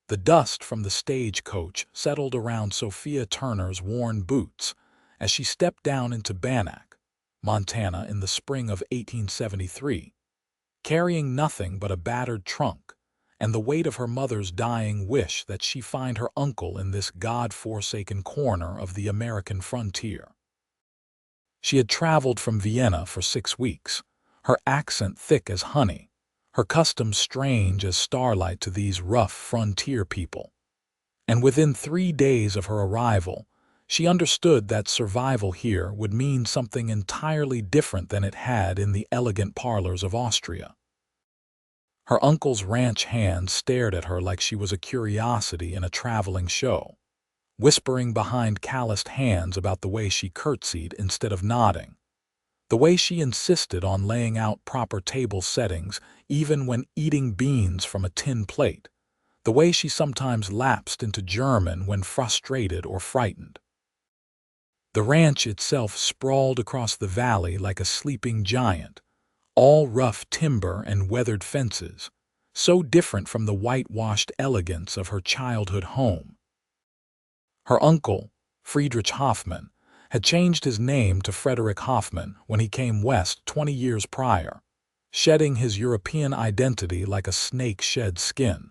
The dust from the stagecoach settled around Sophia Turner's worn boots as she stepped down into Bannack, Montana in the spring of 1873, carrying nothing but a battered trunk and the weight of her mother's dying wish that she find her uncle in this God-forsaken corner of the American frontier. She had traveled from Vienna for 6 weeks, her accent thick as honey, her customs strange as starlight to these rough frontier people. And within 3 days of her arrival, she understood that survival here would mean something entirely different than it had in the elegant parlors of Austria. Her uncle's ranch hand stared at her like she was a curiosity in a traveling show, whispering behind calloused hands about the way she curtsied instead of nodding, the way she insisted on laying out proper table settings even when eating beans from a tin plate, the way she sometimes lapsed into German when frustrated or frightened. The ranch itself sprawled across the valley like a sleeping giant, all rough timber and weathered fences, so different from the whitewashed elegance of her childhood home. Her uncle, Friedrich Hoffmann, had changed his name to Frederick Hoffmann when he came west 20 years prior, shedding his European identity like a snake sheds skin.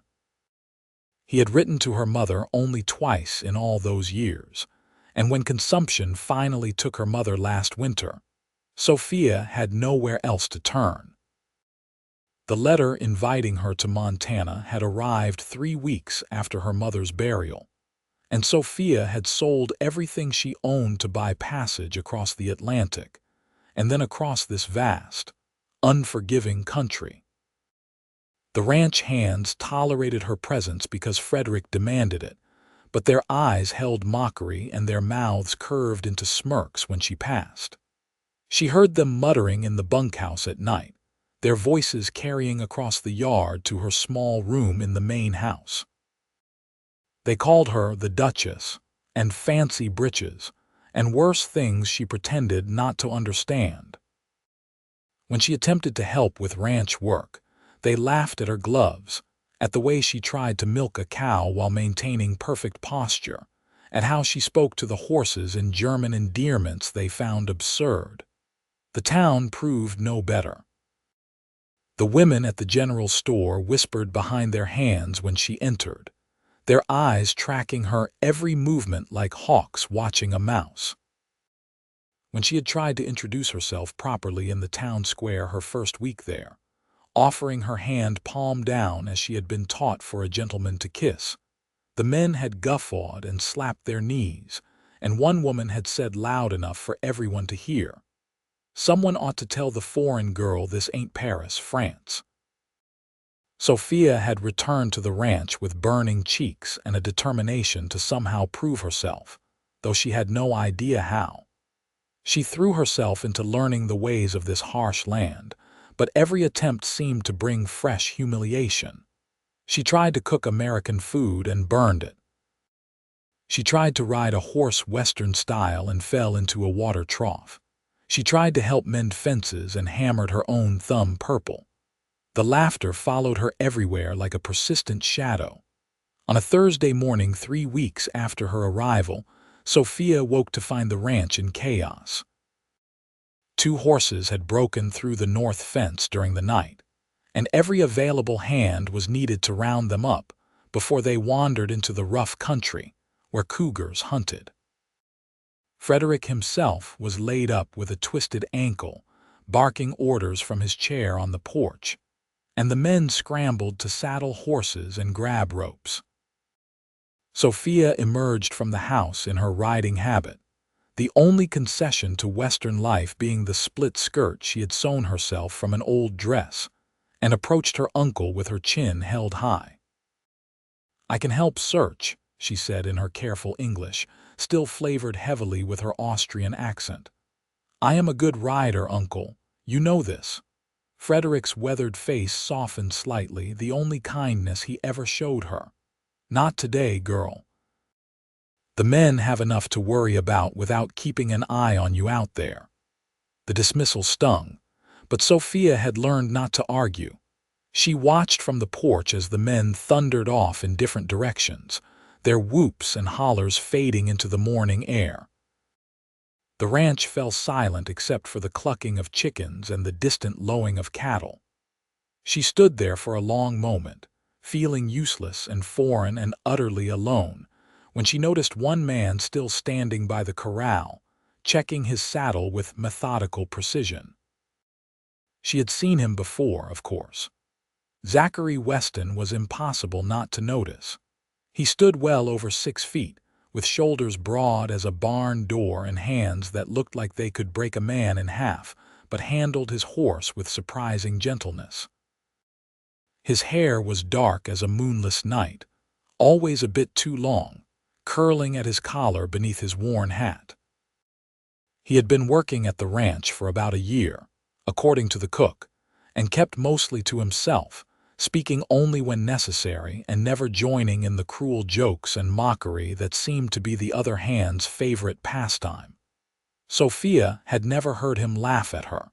He had written to her mother only twice in all those years, and when consumption finally took her mother last winter, Sophia had nowhere else to turn. The letter inviting her to Montana had arrived 3 weeks after her mother's burial, and Sophia had sold everything she owned to buy passage across the Atlantic, and then across this vast, unforgiving country. The ranch hands tolerated her presence because Frederick demanded it, but their eyes held mockery and their mouths curved into smirks when she passed. She heard them muttering in the bunkhouse at night, their voices carrying across the yard to her small room in the main house. They called her the Duchess, and fancy breeches, and worse things she pretended not to understand. When she attempted to help with ranch work, they laughed at her gloves, at the way she tried to milk a cow while maintaining perfect posture, at how she spoke to the horses in German endearments they found absurd. The town proved no better. The women at the general store whispered behind their hands when she entered, their eyes tracking her every movement like hawks watching a mouse. When she had tried to introduce herself properly in the town square her first week there, offering her hand palm down as she had been taught for a gentleman to kiss, the men had guffawed and slapped their knees, and one woman had said loud enough for everyone to hear, "Someone ought to tell the foreign girl this ain't Paris, France." Sophia had returned to the ranch with burning cheeks and a determination to somehow prove herself, though she had no idea how. She threw herself into learning the ways of this harsh land, but every attempt seemed to bring fresh humiliation. She tried to cook American food and burned it. She tried to ride a horse Western style and fell into a water trough. She tried to help mend fences and hammered her own thumb purple. The laughter followed her everywhere like a persistent shadow. On a Thursday morning 3 weeks after her arrival, Sophia woke to find the ranch in chaos. 2 horses had broken through the north fence during the night, and every available hand was needed to round them up before they wandered into the rough country where cougars hunted. Frederick himself was laid up with a twisted ankle, barking orders from his chair on the porch, and the men scrambled to saddle horses and grab ropes. Sophia emerged from the house in her riding habit, the only concession to Western life being the split skirt she had sewn herself from an old dress, and approached her uncle with her chin held high. "I can help search," she said in her careful English, still flavored heavily with her Austrian accent. "I am a good rider, uncle. You know this." Frederick's weathered face softened slightly, the only kindness he ever showed her. "Not today, girl. The men have enough to worry about without keeping an eye on you out there." The dismissal stung, but Sophia had learned not to argue. She watched from the porch as the men thundered off in different directions, their whoops and hollers fading into the morning air. The ranch fell silent except for the clucking of chickens and the distant lowing of cattle. She stood there for a long moment, feeling useless and foreign and utterly alone, when she noticed one man still standing by the corral, checking his saddle with methodical precision. She had seen him before, of course. Zachary Weston was impossible not to notice. He stood well over 6 feet, with shoulders broad as a barn door and hands that looked like they could break a man in half, but handled his horse with surprising gentleness. His hair was dark as a moonless night, always a bit too long, curling at his collar beneath his worn hat. He had been working at the ranch for about a year, according to the cook, and kept mostly to himself, speaking only when necessary and never joining in the cruel jokes and mockery that seemed to be the other hand's favorite pastime. Sophia had never heard him laugh at her.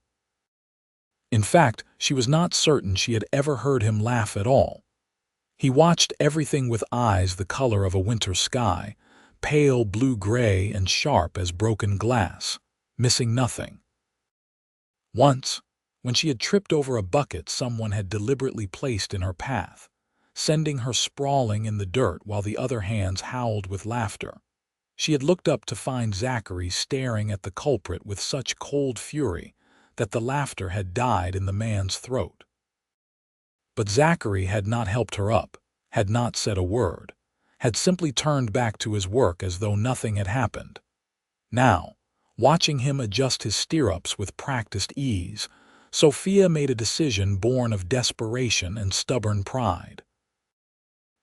In fact, she was not certain she had ever heard him laugh at all. He watched everything with eyes the color of a winter sky, pale blue-gray and sharp as broken glass, missing nothing. Once, when she had tripped over a bucket someone had deliberately placed in her path, sending her sprawling in the dirt while the other hands howled with laughter, she had looked up to find Zachary staring at the culprit with such cold fury that the laughter had died in the man's throat. But Zachary had not helped her up, had not said a word, had simply turned back to his work as though nothing had happened. Now, watching him adjust his stirrups with practiced ease, Sophia made a decision born of desperation and stubborn pride.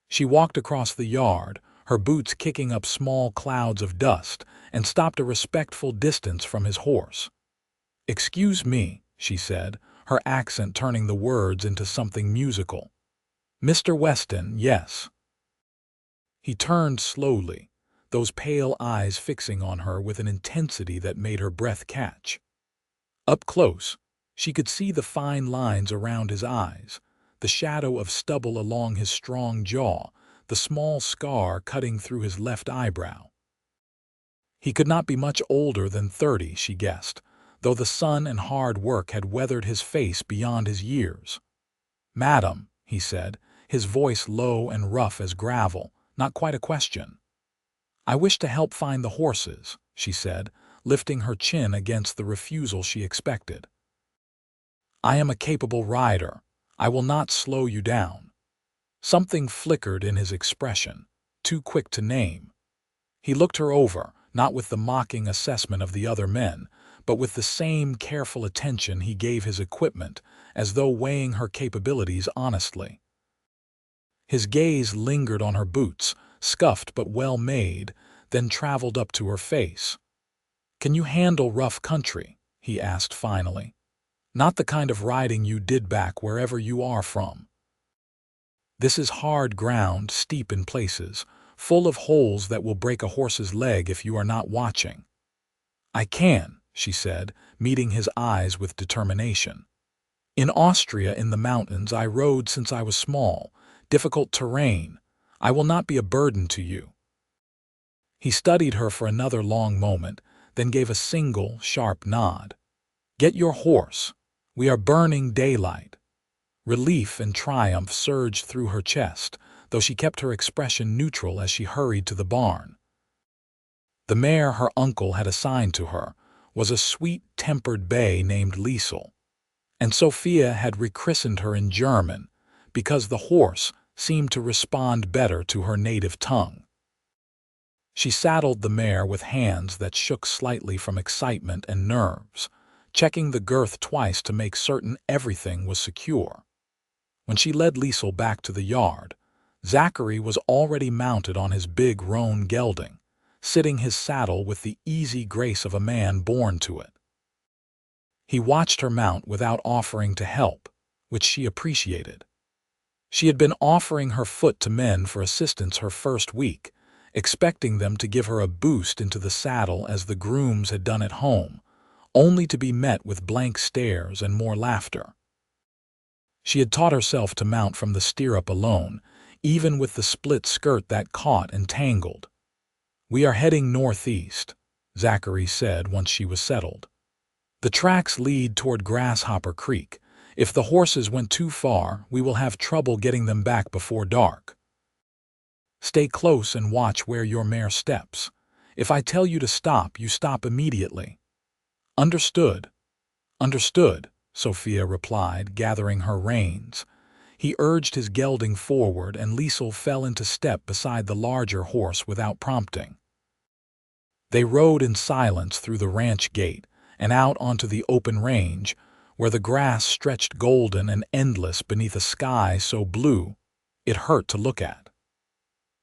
She walked across the yard, her boots kicking up small clouds of dust, and stopped a respectful distance from his horse. "Excuse me," she said, her accent turning the words into something musical. "Mr. Weston, yes." He turned slowly, those pale eyes fixing on her with an intensity that made her breath catch. Up close, she could see the fine lines around his eyes, the shadow of stubble along his strong jaw, the small scar cutting through his left eyebrow. He could not be much older than 30, she guessed, though the sun and hard work had weathered his face beyond his years. "Madam," he said, his voice low and rough as gravel, not quite a question. "I wish to help find the horses," she said, lifting her chin against the refusal she expected. "I am a capable rider. I will not slow you down." Something flickered in his expression, too quick to name. He looked her over, not with the mocking assessment of the other men, but with the same careful attention he gave his equipment, as though weighing her capabilities honestly. His gaze lingered on her boots, scuffed but well made, then traveled up to her face. "Can you handle rough country?" he asked finally. "Not the kind of riding you did back wherever you are from. This is hard ground, steep in places, full of holes that will break a horse's leg if you are not watching." "I can," she said, meeting his eyes with determination. "In Austria in the mountains I rode since I was small, difficult terrain. I will not be a burden to you." He studied her for another long moment, then gave a single, sharp nod. "Get your horse. We are burning daylight." Relief and triumph surged through her chest, though she kept her expression neutral as she hurried to the barn. The mare her uncle had assigned to her was a sweet-tempered bay named Liesel, and Sophia had rechristened her in German because the horse seemed to respond better to her native tongue. She saddled the mare with hands that shook slightly from excitement and nerves, checking the girth twice to make certain everything was secure. When she led Liesel back to the yard, Zachary was already mounted on his big roan gelding, sitting his saddle with the easy grace of a man born to it. He watched her mount without offering to help, which she appreciated. She had been offering her foot to men for assistance her first week, expecting them to give her a boost into the saddle as the grooms had done at home, only to be met with blank stares and more laughter. She had taught herself to mount from the stirrup alone, even with the split skirt that caught and tangled. "We are heading northeast," Zachary said once she was settled. "The tracks lead toward Grasshopper Creek. If the horses went too far, we will have trouble getting them back before dark. Stay close and watch where your mare steps. If I tell you to stop, you stop immediately." "Understood." "Understood," Sophia replied, gathering her reins. He urged his gelding forward, and Liesel fell into step beside the larger horse without prompting. They rode in silence through the ranch gate and out onto the open range, where the grass stretched golden and endless beneath a sky so blue it hurt to look at.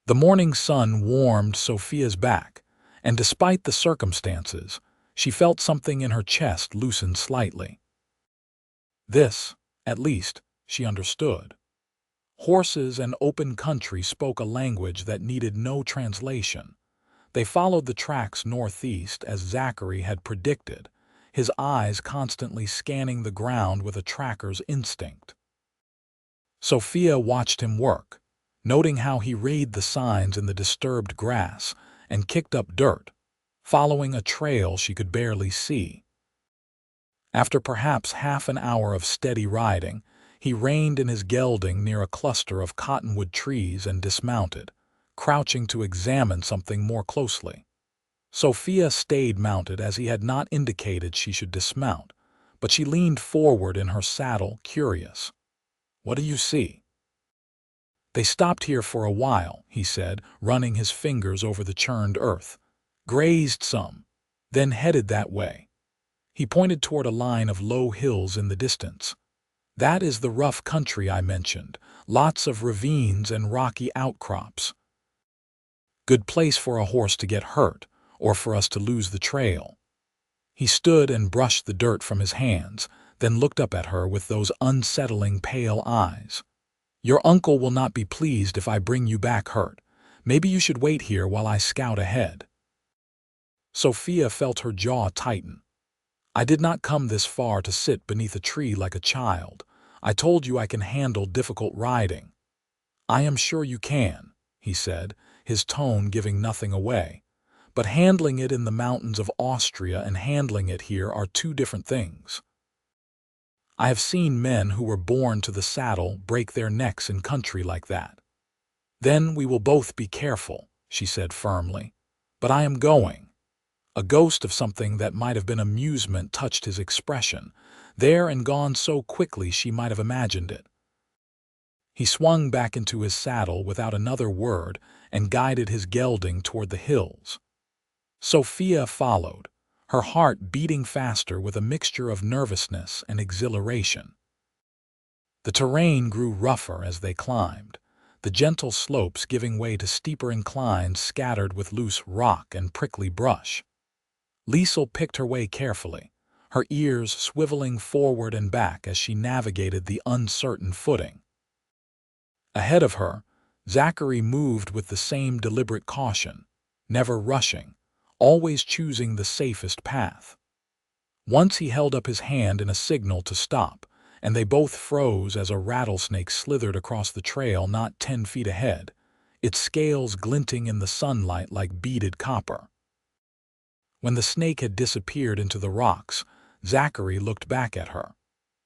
The morning sun warmed Sophia's back, and despite the circumstances, she felt something in her chest loosen slightly. This, at least, she understood. Horses and open country spoke a language that needed no translation. They followed the tracks northeast as Zachary had predicted, his eyes constantly scanning the ground with a tracker's instinct. Sophia watched him work, noting how he read the signs in the disturbed grass and kicked up dirt, following a trail she could barely see. After perhaps half an hour of steady riding, he reined in his gelding near a cluster of cottonwood trees and dismounted, crouching to examine something more closely. Sophia stayed mounted as he had not indicated she should dismount, but she leaned forward in her saddle, curious. "What do you see?" "They stopped here for a while," he said, running his fingers over the churned earth. "Grazed some, then headed that way." He pointed toward a line of low hills in the distance. "That is the rough country I mentioned, lots of ravines and rocky outcrops. Good place for a horse to get hurt, or for us to lose the trail." He stood and brushed the dirt from his hands, then looked up at her with those unsettling pale eyes. "Your uncle will not be pleased if I bring you back hurt. Maybe you should wait here while I scout ahead." Sophia felt her jaw tighten. "I did not come this far to sit beneath a tree like a child. I told you I can handle difficult riding." "I am sure you can," he said, his tone giving nothing away. "But handling it in the mountains of Austria and handling it here are two different things. I have seen men who were born to the saddle break their necks in country like that." "Then we will both be careful," she said firmly. "But I am going." A ghost of something that might have been amusement touched his expression, there and gone so quickly she might have imagined it. He swung back into his saddle without another word and guided his gelding toward the hills. Sophia followed, her heart beating faster with a mixture of nervousness and exhilaration. The terrain grew rougher as they climbed, the gentle slopes giving way to steeper inclines scattered with loose rock and prickly brush. Liesel picked her way carefully, her ears swiveling forward and back as she navigated the uncertain footing. Ahead of her, Zachary moved with the same deliberate caution, never rushing, always choosing the safest path. Once he held up his hand in a signal to stop, and they both froze as a rattlesnake slithered across the trail not 10 feet ahead, its scales glinting in the sunlight like beaded copper. When the snake had disappeared into the rocks, Zachary looked back at her.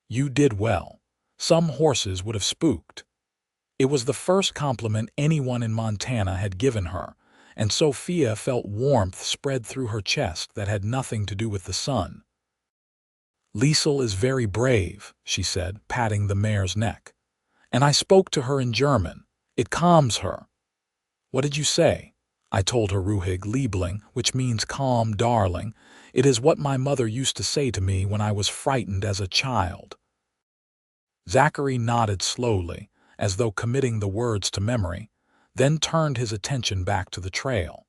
"You did well. Some horses would have spooked." It was the first compliment anyone in Montana had given her, and Sophia felt warmth spread through her chest that had nothing to do with the sun. "Liesel is very brave," she said, patting the mare's neck. "And I spoke to her in German. It calms her." "What did you say?" I told her Ruhig Liebling, which means calm, darling. It is what my mother used to say to me when I was frightened as a child. Zachary nodded slowly, as though committing the words to memory, then turned his attention back to the trail.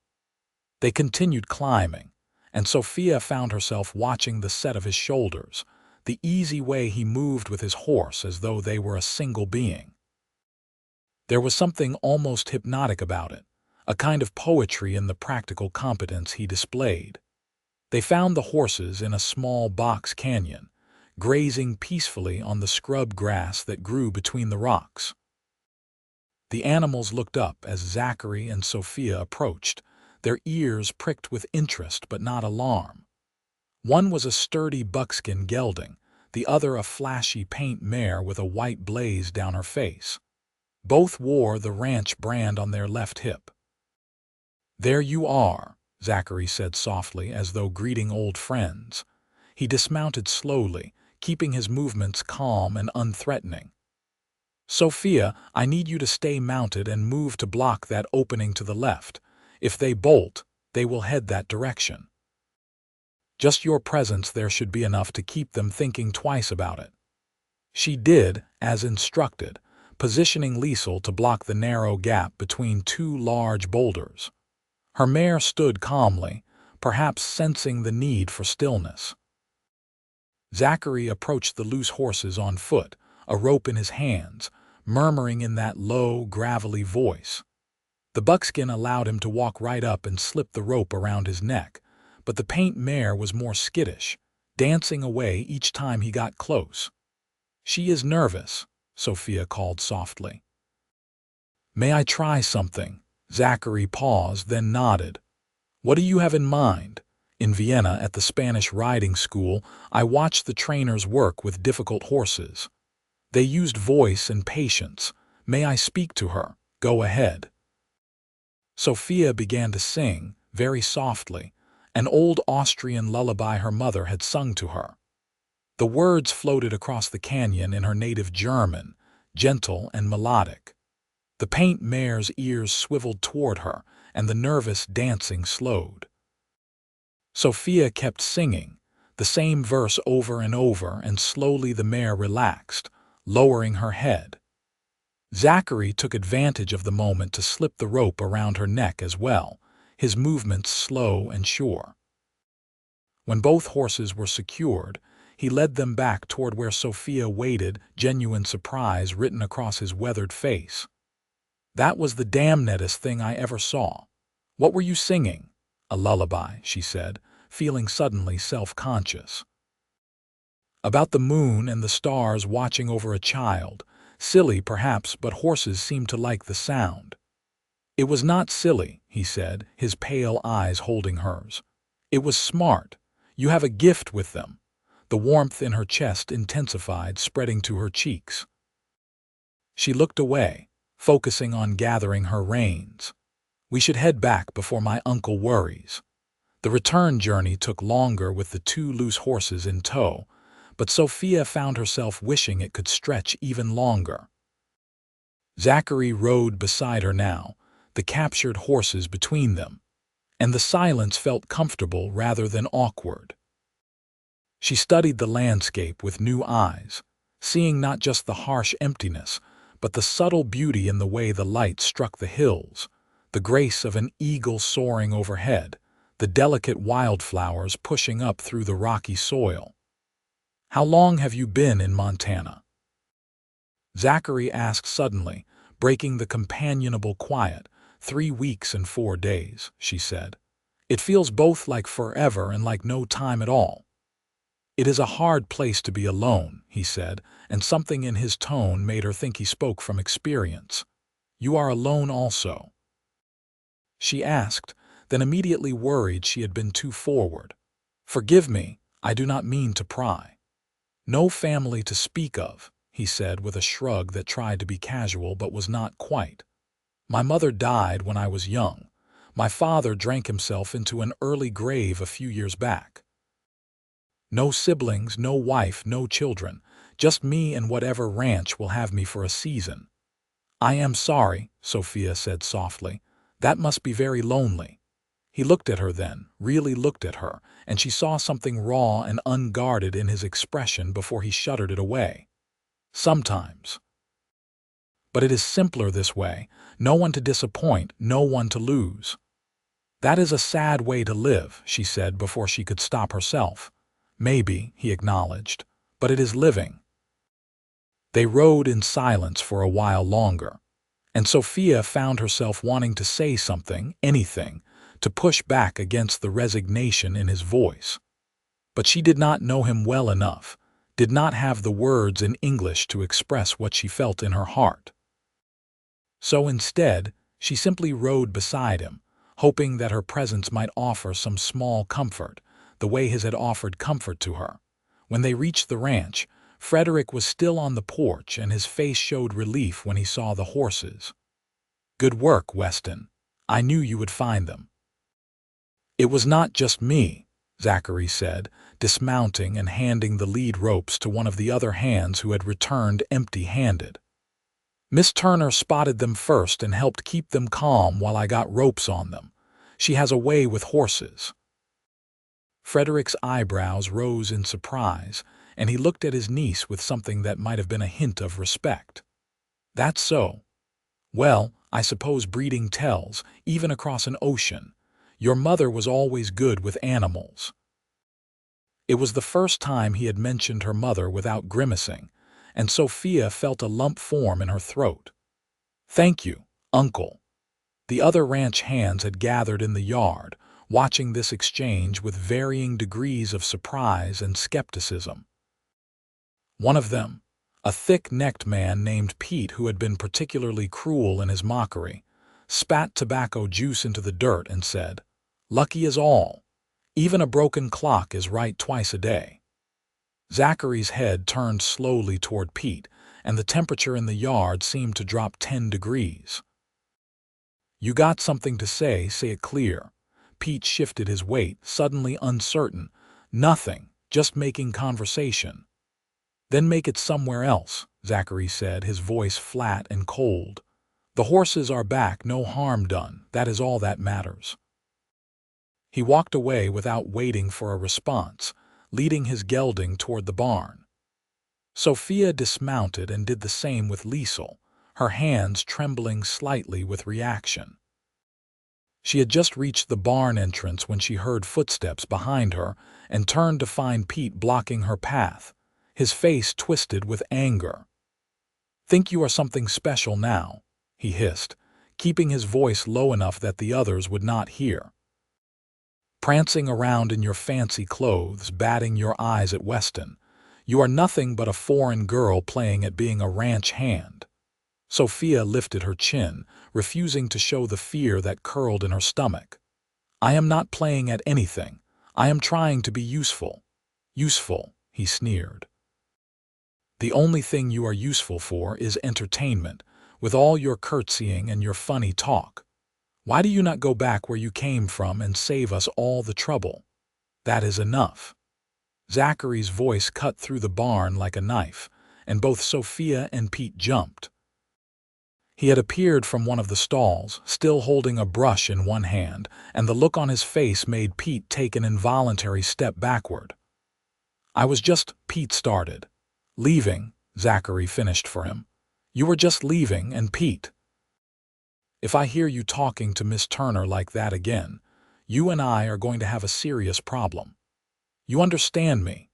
They continued climbing, and Sophia found herself watching the set of his shoulders, the easy way he moved with his horse as though they were a single being. There was something almost hypnotic about it, a kind of poetry in the practical competence he displayed. They found the horses in a small box canyon, grazing peacefully on the scrub grass that grew between the rocks. The animals looked up as Zachary and Sophia approached, their ears pricked with interest but not alarm. One was a sturdy buckskin gelding, the other a flashy paint mare with a white blaze down her face. Both wore the ranch brand on their left hip. "There you are," Zachary said softly, as though greeting old friends. He dismounted slowly, keeping his movements calm and unthreatening. "Sophia, I need you to stay mounted and move to block that opening to the left. If they bolt, they will head that direction. Just your presence there should be enough to keep them thinking twice about it." She did, as instructed, positioning Liesel to block the narrow gap between two large boulders. Her mare stood calmly, perhaps sensing the need for stillness. Zachary approached the loose horses on foot, a rope in his hands, murmuring in that low, gravelly voice. The buckskin allowed him to walk right up and slip the rope around his neck, but the paint mare was more skittish, dancing away each time he got close. "She is nervous," Sophia called softly. "May I try something?" Zachary paused, then nodded. "What do you have in mind?" In Vienna at the Spanish riding school, I watched the trainers work with difficult horses. They used voice and patience. "May I speak to her?" "Go ahead." Sophia began to sing, very softly, an old Austrian lullaby her mother had sung to her. The words floated across the canyon in her native German, gentle and melodic. The paint mare's ears swiveled toward her, and the nervous dancing slowed. Sophia kept singing, the same verse over and over, and slowly the mare relaxed, lowering her head. Zachary took advantage of the moment to slip the rope around her neck as well, his movements slow and sure. When both horses were secured, he led them back toward where Sophia waited, genuine surprise written across his weathered face. "That was the damnedest thing I ever saw. What were you singing?" "A lullaby," she said, feeling suddenly self-conscious. "About the moon and the stars watching over a child. Silly, perhaps, but horses seem to like the sound." "It was not silly," he said, his pale eyes holding hers. "It was smart. You have a gift with them." The warmth in her chest intensified, spreading to her cheeks. She looked away, focusing on gathering her reins. "We should head back before my uncle worries." The return journey took longer with the two loose horses in tow, but Sophia found herself wishing it could stretch even longer. Zachary rode beside her now, the captured horses between them, and the silence felt comfortable rather than awkward. She studied the landscape with new eyes, seeing not just the harsh emptiness, but the subtle beauty in the way the light struck the hills, the grace of an eagle soaring overhead, the delicate wildflowers pushing up through the rocky soil. "How long have you been in Montana?" Zachary asked suddenly, breaking the companionable quiet. 3 weeks and 4 days, she said. "It feels both like forever and like no time at all." "It is a hard place to be alone," he said, and something in his tone made her think he spoke from experience. "You are alone also?" She asked, then immediately worried she had been too forward. "Forgive me, I do not mean to pry." "No family to speak of," he said with a shrug that tried to be casual but was not quite. "My mother died when I was young. My father drank himself into an early grave a few years back. No siblings, no wife, no children, just me and whatever ranch will have me for a season." "I am sorry," Sophia said softly. "That must be very lonely." He looked at her then, really looked at her, and she saw something raw and unguarded in his expression before he shuttered it away. "Sometimes. But it is simpler this way. No one to disappoint, no one to lose." "That is a sad way to live," she said before she could stop herself. "Maybe," he acknowledged, "but it is living." They rode in silence for a while longer, and Sophia found herself wanting to say something, anything, to push back against the resignation in his voice. But she did not know him well enough, did not have the words in English to express what she felt in her heart. So instead, she simply rode beside him, hoping that her presence might offer some small comfort, the way his had offered comfort to her. When they reached the ranch, Frederick was still on the porch and his face showed relief when he saw the horses. "Good work, Weston. I knew you would find them." "It was not just me," Zachary said, dismounting and handing the lead ropes to one of the other hands who had returned empty-handed. "Miss Turner spotted them first and helped keep them calm while I got ropes on them. She has a way with horses." Frederick's eyebrows rose in surprise, and he looked at his niece with something that might have been a hint of respect. "That's so. Well, I suppose breeding tells, even across an ocean. Your mother was always good with animals." It was the first time he had mentioned her mother without grimacing, and Sophia felt a lump form in her throat. "Thank you, Uncle." The other ranch hands had gathered in the yard, watching this exchange with varying degrees of surprise and skepticism. One of them, a thick-necked man named Pete who had been particularly cruel in his mockery, spat tobacco juice into the dirt and said, "Lucky is all. Even a broken clock is right twice a day." Zachary's head turned slowly toward Pete, and the temperature in the yard seemed to drop 10 degrees. "You got something to say it clear." Pete shifted his weight, suddenly uncertain. "Nothing, just making conversation." "Then make it somewhere else," Zachary said, his voice flat and cold. "The horses are back, no harm done, that is all that matters." He walked away without waiting for a response, leading his gelding toward the barn. Sophia dismounted and did the same with Liesel, her hands trembling slightly with reaction. She had just reached the barn entrance when she heard footsteps behind her and turned to find Pete blocking her path, his face twisted with anger. "Think you are something special now," he hissed, keeping his voice low enough that the others would not hear. "Prancing around in your fancy clothes, batting your eyes at Weston. You are nothing but a foreign girl playing at being a ranch hand." Sophia lifted her chin, refusing to show the fear that curled in her stomach. "I am not playing at anything. I am trying to be useful." "Useful," he sneered. "The only thing you are useful for is entertainment, with all your curtsying and your funny talk. Why do you not go back where you came from and save us all the trouble? That is enough." Zachary's voice cut through the barn like a knife, and both Sophia and Pete jumped. He had appeared from one of the stalls, still holding a brush in one hand, and the look on his face made Pete take an involuntary step backward. "I was just," Pete started. "Leaving," Zachary finished for him. "You were just leaving, and Pete, if I hear you talking to Miss Turner like that again, you and I are going to have a serious problem. You understand me?"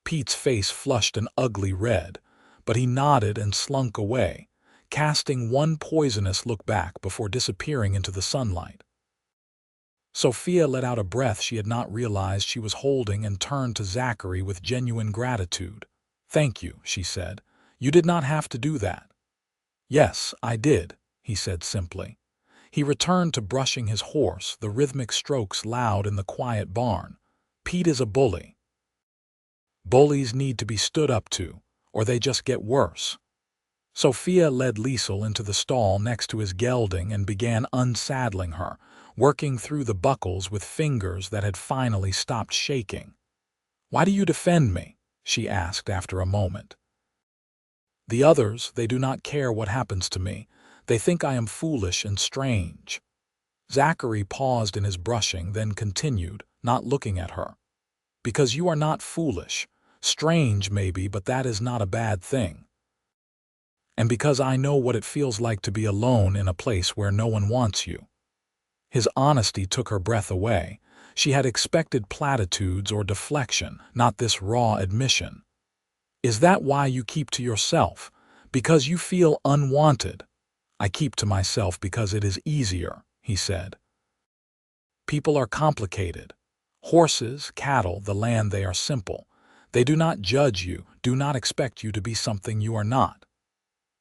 Pete's face flushed an ugly red, but he nodded and slunk away, casting one poisonous look back before disappearing into the sunlight. Sophia let out a breath she had not realized she was holding and turned to Zachary with genuine gratitude. "Thank you," she said. "You did not have to do that." "Yes, I did," he said simply. He returned to brushing his horse, the rhythmic strokes loud in the quiet barn. "Pete is a bully. Bullies need to be stood up to, or they just get worse." Sophia led Liesel into the stall next to his gelding and began unsaddling her, working through the buckles with fingers that had finally stopped shaking. "Why do you defend me?" she asked after a moment. "The others, they do not care what happens to me. They think I am foolish and strange." Zachary paused in his brushing, then continued, not looking at her. "Because you are not foolish. Strange, maybe, but that is not a bad thing. And because I know what it feels like to be alone in a place where no one wants you." His honesty took her breath away. She had expected platitudes or deflection, not this raw admission. "Is that why you keep to yourself? Because you feel unwanted?" "I keep to myself because it is easier," he said. "People are complicated. Horses, cattle, the land, they are simple. They do not judge you, do not expect you to be something you are not.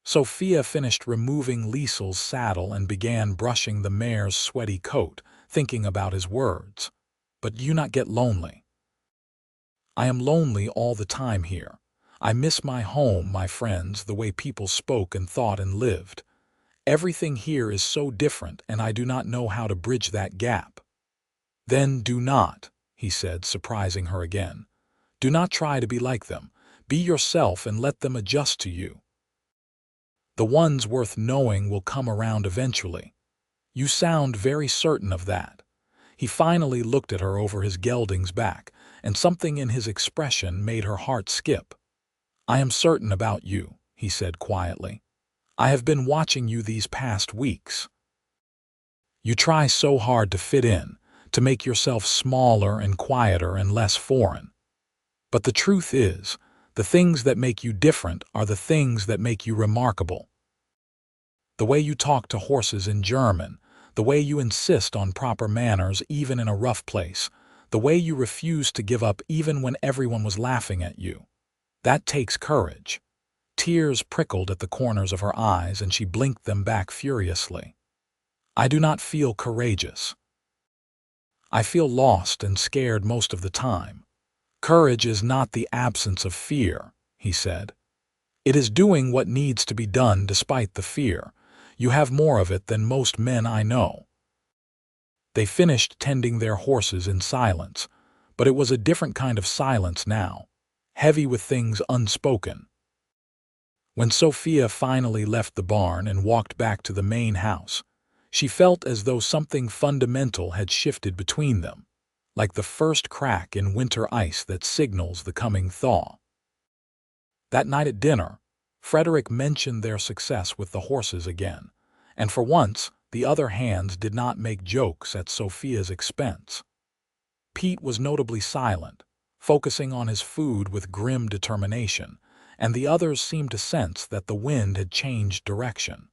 Sophia finished removing Liesel's saddle and began brushing the mare's sweaty coat, thinking about his words. But do you not get lonely? I am lonely all the time here. I miss my home, my friends, the way people spoke and thought and lived. Everything here is so different, and I do not know how to bridge that gap. Then do not, he said, surprising her again. Do not try to be like them. Be yourself and let them adjust to you. The ones worth knowing will come around eventually. You sound very certain of that. He finally looked at her over his gelding's back, and something in his expression made her heart skip. I am certain about you, he said quietly. I have been watching you these past weeks. You try so hard to fit in, to make yourself smaller and quieter and less foreign. But the truth is, the things that make you different are the things that make you remarkable. The way you talk to horses in German, the way you insist on proper manners even in a rough place, the way you refuse to give up even when everyone was laughing at you. That takes courage. Tears prickled at the corners of her eyes and she blinked them back furiously. I do not feel courageous. I feel lost and scared most of the time. Courage is not the absence of fear, he said. It is doing what needs to be done despite the fear. You have more of it than most men I know. They finished tending their horses in silence, but it was a different kind of silence now, heavy with things unspoken. When Sophia finally left the barn and walked back to the main house, she felt as though something fundamental had shifted between them, like the first crack in winter ice that signals the coming thaw. That night at dinner, Frederick mentioned their success with the horses again, and for once, the other hands did not make jokes at Sophia's expense. Pete was notably silent, focusing on his food with grim determination, and the others seemed to sense that the wind had changed direction.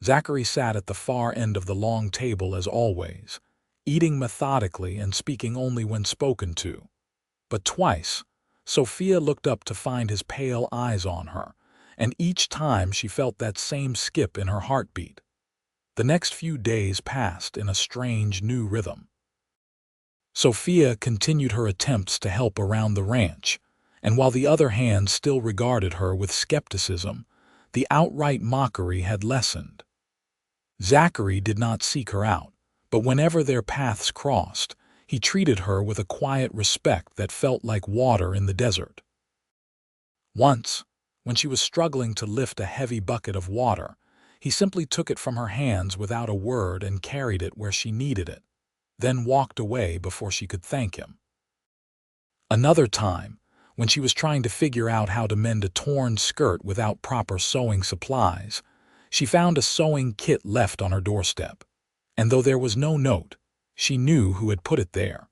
Zachary sat at the far end of the long table as always, eating methodically and speaking only when spoken to. But twice, Sophia looked up to find his pale eyes on her, and each time she felt that same skip in her heartbeat. The next few days passed in a strange new rhythm. Sophia continued her attempts to help around the ranch, and while the other hands still regarded her with skepticism, the outright mockery had lessened. Zachary did not seek her out, but whenever their paths crossed, he treated her with a quiet respect that felt like water in the desert. Once, when she was struggling to lift a heavy bucket of water, he simply took it from her hands without a word and carried it where she needed it, then walked away before she could thank him. Another time, when she was trying to figure out how to mend a torn skirt without proper sewing supplies, she found a sewing kit left on her doorstep, and though there was no note, she knew who had put it there.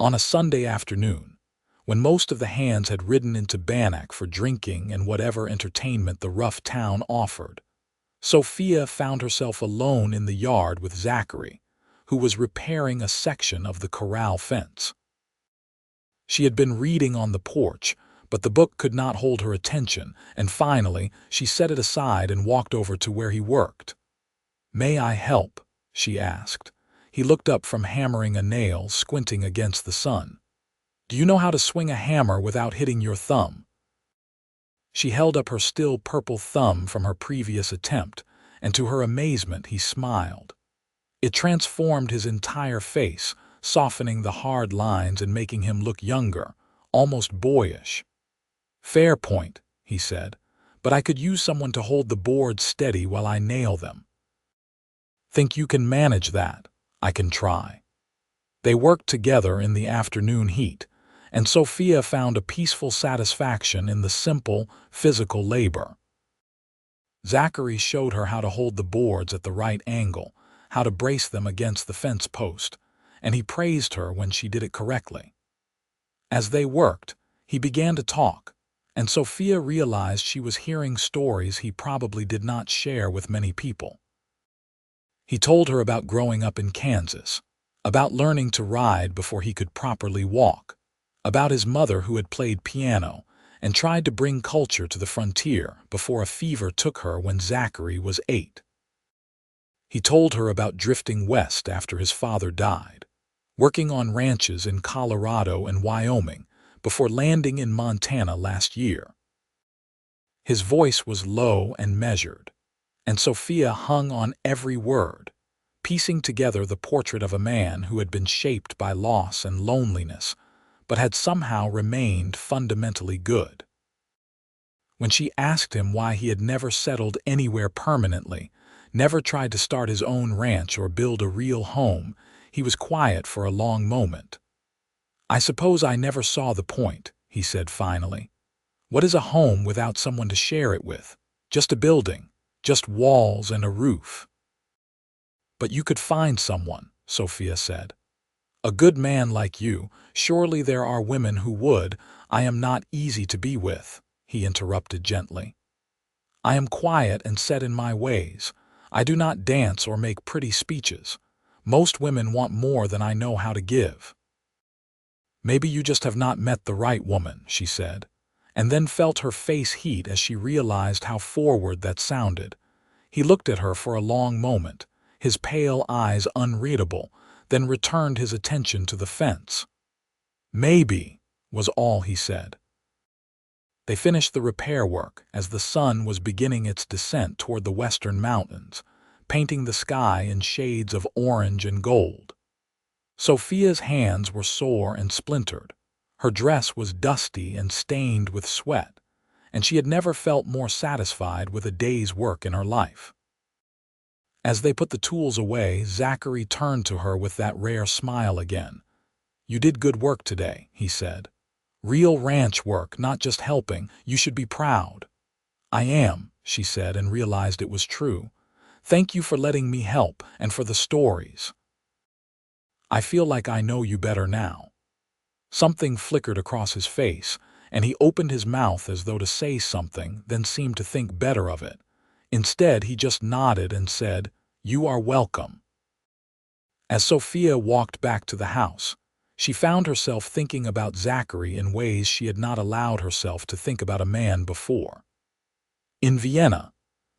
On a Sunday afternoon, when most of the hands had ridden into Bannack for drinking and whatever entertainment the rough town offered, Sophia found herself alone in the yard with Zachary, who was repairing a section of the corral fence. She had been reading on the porch, but the book could not hold her attention, and finally she set it aside and walked over to where he worked. "May I help?" she asked. He looked up from hammering a nail, squinting against the sun. "Do you know how to swing a hammer without hitting your thumb?" She held up her still purple thumb from her previous attempt, and to her amazement he smiled. It transformed his entire face, softening the hard lines and making him look younger, almost boyish. "Fair point," he said, "but I could use someone to hold the boards steady while I nail them." "Think you can manage that?" "I can try." They worked together in the afternoon heat, and Sophia found a peaceful satisfaction in the simple, physical labor. Zachary showed her how to hold the boards at the right angle, how to brace them against the fence post, and he praised her when she did it correctly. As they worked, he began to talk, and Sophia realized she was hearing stories he probably did not share with many people. He told her about growing up in Kansas, about learning to ride before he could properly walk, about his mother who had played piano and tried to bring culture to the frontier before a fever took her when Zachary was 8. He told her about drifting west after his father died, working on ranches in Colorado and Wyoming before landing in Montana last year. His voice was low and measured, and Sophia hung on every word, piecing together the portrait of a man who had been shaped by loss and loneliness, but had somehow remained fundamentally good. When she asked him why he had never settled anywhere permanently, never tried to start his own ranch or build a real home, he was quiet for a long moment. "I suppose I never saw the point," he said finally. "What is a home without someone to share it with? Just a building, just walls and a roof." "But you could find someone," Sophia said. "A good man like you. Surely there are women who would." "I am not easy to be with," he interrupted gently. "I am quiet and set in my ways. I do not dance or make pretty speeches. Most women want more than I know how to give." "Maybe you just have not met the right woman," she said, and then felt her face heat as she realized how forward that sounded. He looked at her for a long moment, his pale eyes unreadable, then returned his attention to the fence. "Maybe," was all he said. They finished the repair work as the sun was beginning its descent toward the western mountains, painting the sky in shades of orange and gold. Sophia's hands were sore and splintered. Her dress was dusty and stained with sweat, and she had never felt more satisfied with a day's work in her life. As they put the tools away, Zachary turned to her with that rare smile again. "You did good work today," he said. "Real ranch work, not just helping. You should be proud." "I am," she said, and realized it was true. "Thank you for letting me help and for the stories. I feel like I know you better now." Something flickered across his face, and he opened his mouth as though to say something, then seemed to think better of it. Instead, he just nodded and said, "You are welcome." As Sophia walked back to the house, she found herself thinking about Zachary in ways she had not allowed herself to think about a man before. In Vienna,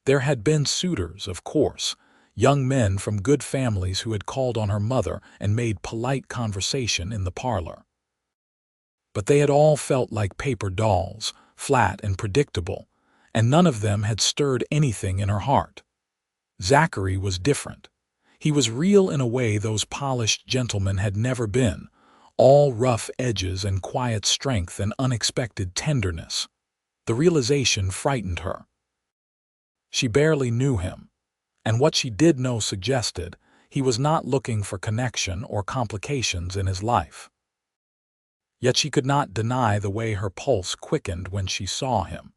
there had been suitors, of course, young men from good families who had called on her mother and made polite conversation in the parlor. But they had all felt like paper dolls, flat and predictable, and none of them had stirred anything in her heart. Zachary was different. He was real in a way those polished gentlemen had never been, all rough edges and quiet strength and unexpected tenderness. The realization frightened her. She barely knew him, and what she did know suggested he was not looking for connection or complications in his life. Yet she could not deny the way her pulse quickened when she saw him,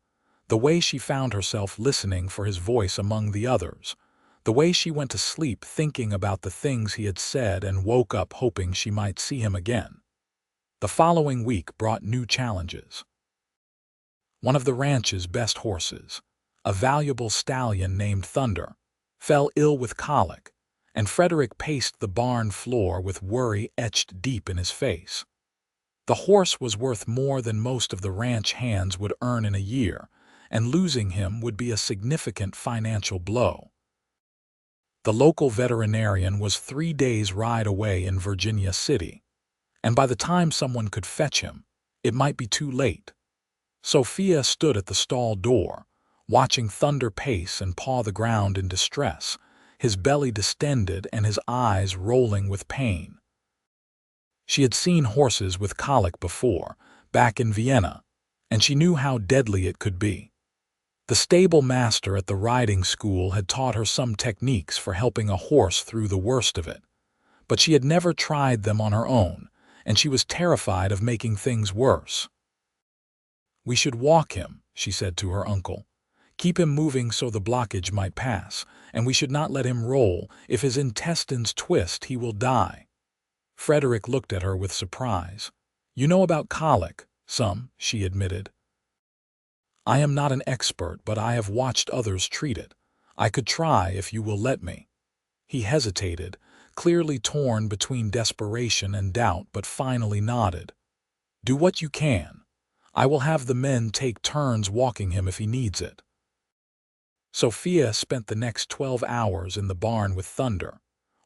the way she found herself listening for his voice among the others, the way she went to sleep thinking about the things he had said and woke up hoping she might see him again. The following week brought new challenges. One of the ranch's best horses, a valuable stallion named Thunder, fell ill with colic, and Frederick paced the barn floor with worry etched deep in his face. The horse was worth more than most of the ranch hands would earn in a year, and losing him would be a significant financial blow. The local veterinarian was 3 days' ride away in Virginia City, and by the time someone could fetch him, it might be too late. Sophia stood at the stall door, watching Thunder pace and paw the ground in distress, his belly distended and his eyes rolling with pain. She had seen horses with colic before, back in Vienna, and she knew how deadly it could be. The stable master at the riding school had taught her some techniques for helping a horse through the worst of it, but she had never tried them on her own, and she was terrified of making things worse. "We should walk him," she said to her uncle. "Keep him moving so the blockage might pass, and we should not let him roll. If his intestines twist, he will die." Frederick looked at her with surprise. "You know about colic?" "Some," she admitted. "I am not an expert, but I have watched others treat it. I could try if you will let me." He hesitated, clearly torn between desperation and doubt, but finally nodded. Do what you can. I will have the men take turns walking him if he needs it." Sophia spent the next 12 hours in the barn with Thunder,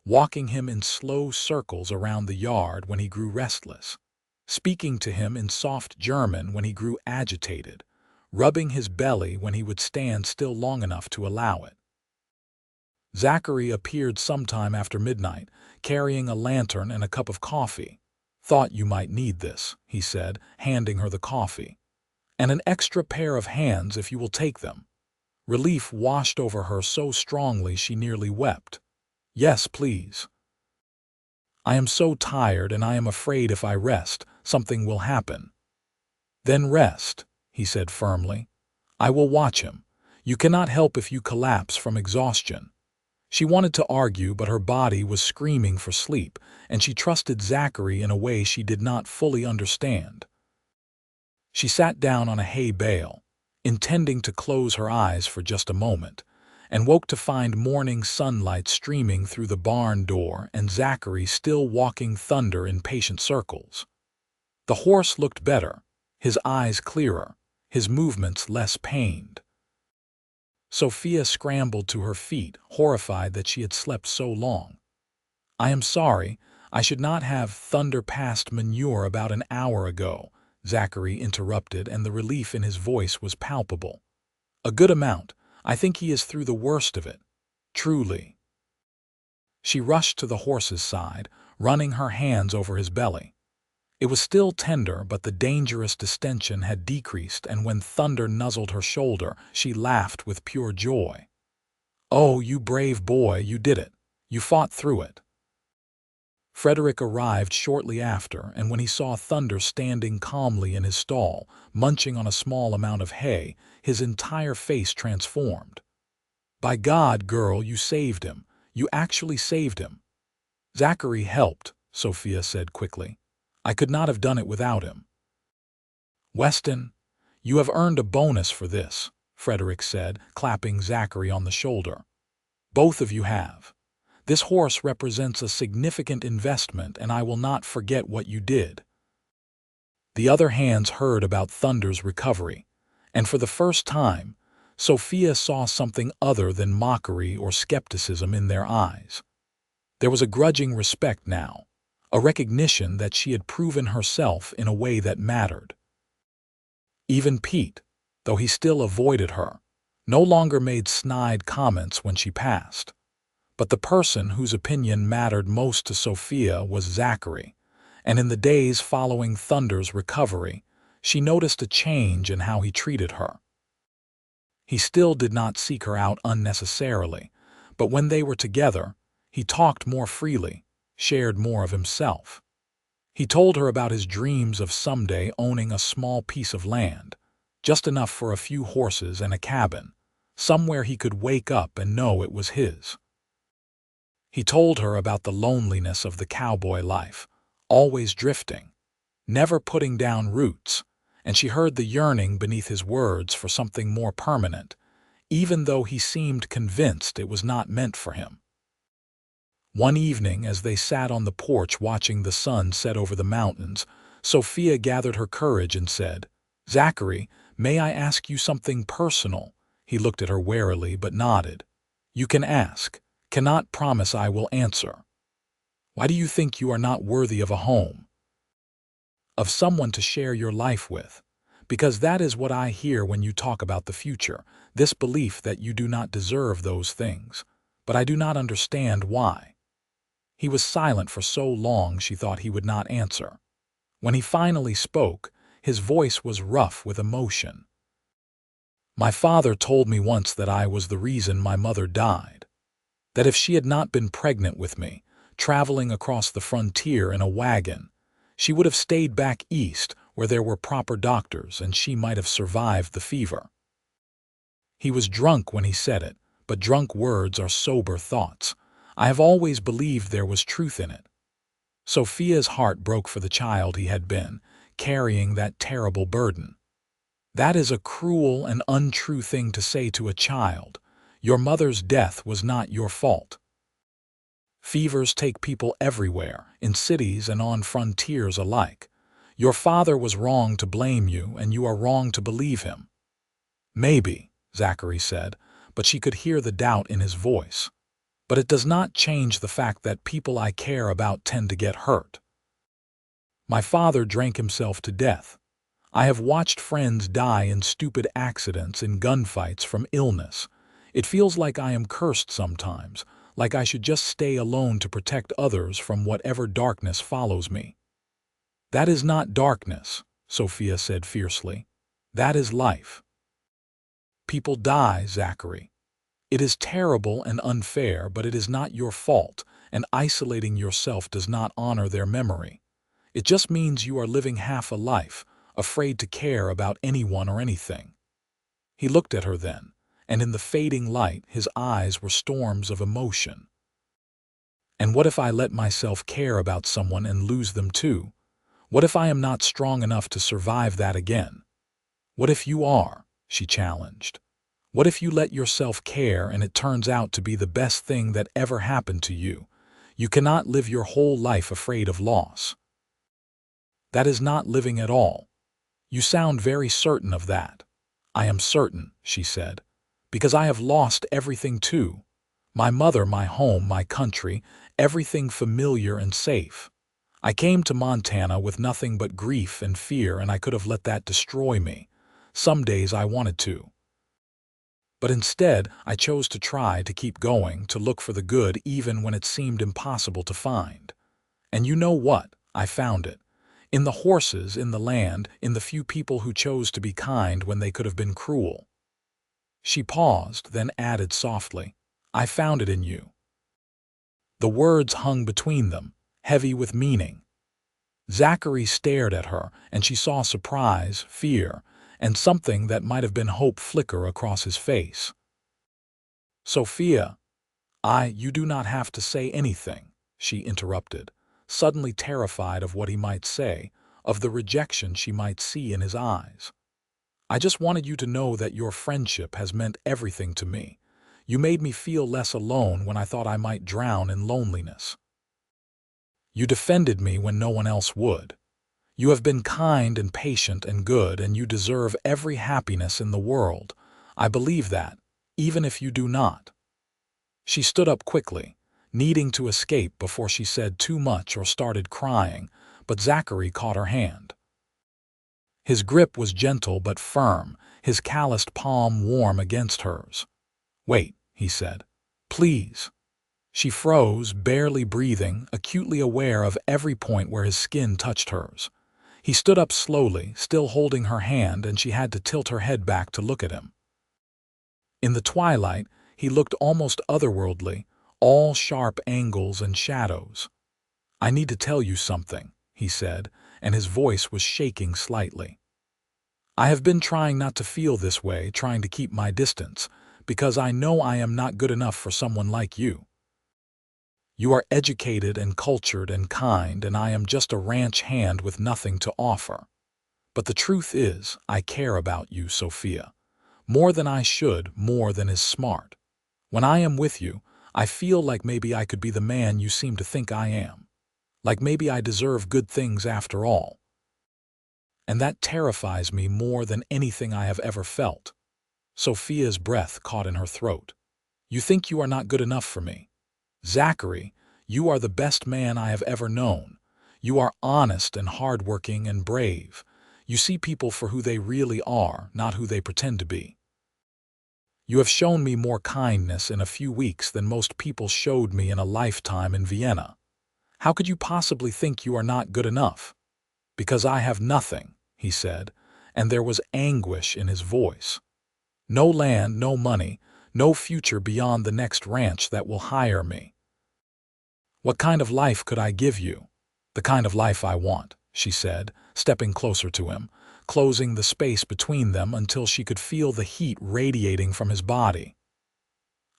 walking him in slow circles around the yard when he grew restless, speaking to him in soft German when he grew agitated, rubbing his belly when he would stand still long enough to allow it. Zachary appeared sometime after midnight, carrying a lantern and a cup of coffee. "Thought you might need this," he said, handing her the coffee. "And an extra pair of hands if you will take them." Relief washed over her so strongly she nearly wept. "Yes, please. I am so tired and I am afraid if I rest, something will happen." "Then rest," he said firmly. "I will watch him. You cannot help if you collapse from exhaustion." She wanted to argue, but her body was screaming for sleep, and she trusted Zachary in a way she did not fully understand. She sat down on a hay bale, intending to close her eyes for just a moment, and woke to find morning sunlight streaming through the barn door and Zachary still walking Thunder in patient circles. The horse looked better, his eyes clearer, his movements less pained. Sophia scrambled to her feet, horrified that she had slept so long. "I am sorry. I should not have Thunder passed manure about an hour ago," Zachary interrupted, and the relief in his voice was palpable. "A good amount. I think he is through the worst of it. Truly." She rushed to the horse's side, running her hands over his belly. It was still tender, but the dangerous distension had decreased, and when Thunder nuzzled her shoulder, she laughed with pure joy. "Oh, you brave boy, you did it. You fought through it." Frederick arrived shortly after, and when he saw Thunder standing calmly in his stall, munching on a small amount of hay, his entire face transformed. "By God, girl, you saved him. You actually saved him." "Zachary helped," Sophia said quickly. "I could not have done it without him." "Weston, you have earned a bonus for this," Frederick said, clapping Zachary on the shoulder. "Both of you have. This horse represents a significant investment, and I will not forget what you did." The other hands heard about Thunder's recovery, and for the first time, Sophia saw something other than mockery or skepticism in their eyes. There was a grudging respect now, a recognition that she had proven herself in a way that mattered. Even Pete, though he still avoided her, no longer made snide comments when she passed. But the person whose opinion mattered most to Sophia was Zachary, and in the days following Thunder's recovery, she noticed a change in how he treated her. He still did not seek her out unnecessarily, but when they were together, he talked more freely, shared more of himself. He told her about his dreams of someday owning a small piece of land, just enough for a few horses and a cabin, somewhere he could wake up and know it was his. He told her about the loneliness of the cowboy life, always drifting, never putting down roots, and she heard the yearning beneath his words for something more permanent, even though he seemed convinced it was not meant for him. One evening, as they sat on the porch watching the sun set over the mountains, Sophia gathered her courage and said, "Zachary, may I ask you something personal?" He looked at her warily but nodded. "You can ask. Cannot promise I will answer." "Why do you think you are not worthy of a home? Of someone to share your life with? Because that is what I hear when you talk about the future, this belief that you do not deserve those things. But I do not understand why." He was silent for so long she thought he would not answer. When he finally spoke, his voice was rough with emotion. "My father told me once that I was the reason my mother died. That if she had not been pregnant with me, traveling across the frontier in a wagon, she would have stayed back east where there were proper doctors and she might have survived the fever." He was drunk when he said it, but drunk words are sober thoughts. I have always believed there was truth in it. Sophia's heart broke for the child he had been, carrying that terrible burden. That is a cruel and untrue thing to say to a child. Your mother's death was not your fault. Fevers take people everywhere, in cities and on frontiers alike. Your father was wrong to blame you, and you are wrong to believe him." "Maybe," Zachary said, but she could hear the doubt in his voice. "But it does not change the fact that people I care about tend to get hurt. My father drank himself to death. I have watched friends die in stupid accidents, in gunfights, from illness. It feels like I am cursed sometimes, like I should just stay alone to protect others from whatever darkness follows me." "That is not darkness," Sophia said fiercely. "That is life. People die, Zachary. It is terrible and unfair, but it is not your fault, and isolating yourself does not honor their memory. It just means you are living half a life, afraid to care about anyone or anything." He looked at her then, and in the fading light his eyes were storms of emotion. "And what if I let myself care about someone and lose them too? What if I am not strong enough to survive that again? What if you are?" she challenged. "What if you let yourself care and it turns out to be the best thing that ever happened to you? You cannot live your whole life afraid of loss. That is not living at all. You sound very certain of that." "I am certain," she said, "because I have lost everything too. My mother, my home, my country, everything familiar and safe. I came to Montana with nothing but grief and fear, and I could have let that destroy me. Some days I wanted to. But instead, I chose to try to keep going, to look for the good even when it seemed impossible to find. And you know what? I found it. In the horses, in the land, in the few people who chose to be kind when they could have been cruel." She paused, then added softly, "I found it in you." The words hung between them, heavy with meaning. Zachary stared at her, and she saw surprise, fear, and something that might have been hope flicker across his face. "Sophia, you do not have to say anything," she interrupted, suddenly terrified of what he might say, of the rejection she might see in his eyes. "I just wanted you to know that your friendship has meant everything to me. You made me feel less alone when I thought I might drown in loneliness. You defended me when no one else would. You have been kind and patient and good, and you deserve every happiness in the world. I believe that, even if you do not." She stood up quickly, needing to escape before she said too much or started crying, but Zachary caught her hand. His grip was gentle but firm, his calloused palm warm against hers. "Wait," he said. "Please." She froze, barely breathing, acutely aware of every point where his skin touched hers. He stood up slowly, still holding her hand, and she had to tilt her head back to look at him. In the twilight, he looked almost otherworldly, all sharp angles and shadows. "I need to tell you something," he said, and his voice was shaking slightly. "I have been trying not to feel this way, trying to keep my distance, because I know I am not good enough for someone like you. You are educated and cultured and kind, and I am just a ranch hand with nothing to offer. But the truth is, I care about you, Sophia. More than I should, more than is smart. When I am with you, I feel like maybe I could be the man you seem to think I am. Like maybe I deserve good things after all. And that terrifies me more than anything I have ever felt." Sophia's breath caught in her throat. "You think you are not good enough for me? Zachary, you are the best man I have ever known. You are honest and hardworking and brave. You see people for who they really are, not who they pretend to be. You have shown me more kindness in a few weeks than most people showed me in a lifetime in Vienna. How could you possibly think you are not good enough?" "Because I have nothing," he said, and there was anguish in his voice. "No land, no money, no future beyond the next ranch that will hire me. What kind of life could I give you?" "The kind of life I want," she said, stepping closer to him, closing the space between them until she could feel the heat radiating from his body.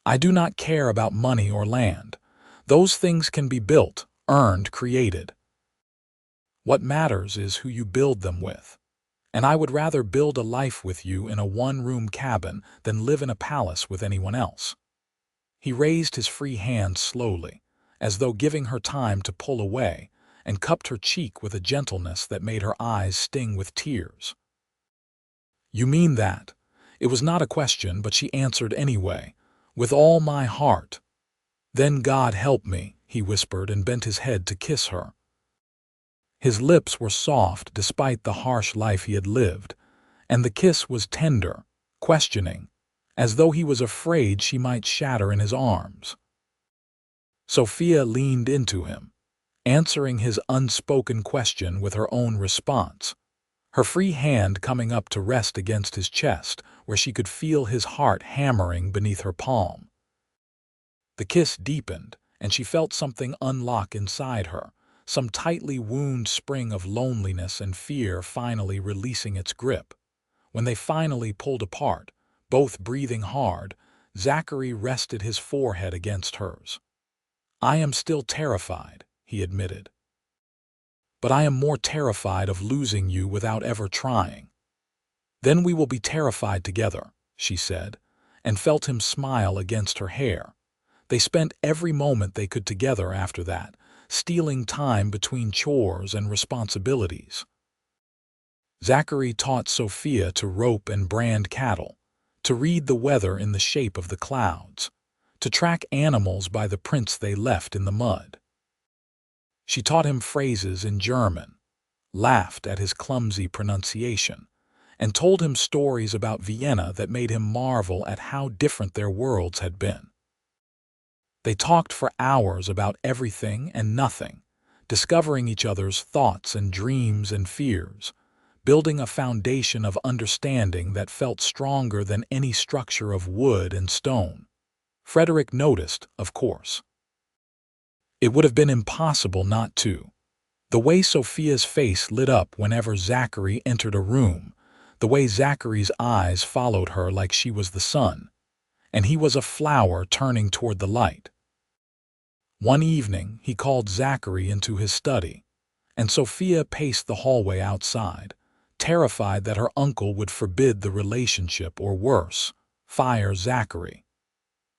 "I do not care about money or land. Those things can be built, earned, created. What matters is who you build them with. And I would rather build a life with you in a one-room cabin than live in a palace with anyone else." He raised his free hand slowly, as though giving her time to pull away, and cupped her cheek with a gentleness that made her eyes sting with tears. "You mean that?" It was not a question, but she answered anyway, "With all my heart." "Then God help me," he whispered and bent his head to kiss her. His lips were soft despite the harsh life he had lived, and the kiss was tender, questioning, as though he was afraid she might shatter in his arms. Sophia leaned into him, answering his unspoken question with her own response, her free hand coming up to rest against his chest, where she could feel his heart hammering beneath her palm. The kiss deepened, and she felt something unlock inside her, some tightly wound spring of loneliness and fear finally releasing its grip. When they finally pulled apart, both breathing hard, Zachary rested his forehead against hers. "I am still terrified," he admitted. "But I am more terrified of losing you without ever trying." "Then we will be terrified together," she said, and felt him smile against her hair. They spent every moment they could together after that, stealing time between chores and responsibilities. Zachary taught Sophia to rope and brand cattle, to read the weather in the shape of the clouds, to track animals by the prints they left in the mud. She taught him phrases in German, laughed at his clumsy pronunciation, and told him stories about Vienna that made him marvel at how different their worlds had been. They talked for hours about everything and nothing, discovering each other's thoughts and dreams and fears, building a foundation of understanding that felt stronger than any structure of wood and stone. Frederick noticed, of course. It would have been impossible not to. The way Sophia's face lit up whenever Zachary entered a room, the way Zachary's eyes followed her like she was the sun, and he was a flower turning toward the light. One evening, he called Zachary into his study, and Sophia paced the hallway outside, terrified that her uncle would forbid the relationship or worse, fire Zachary.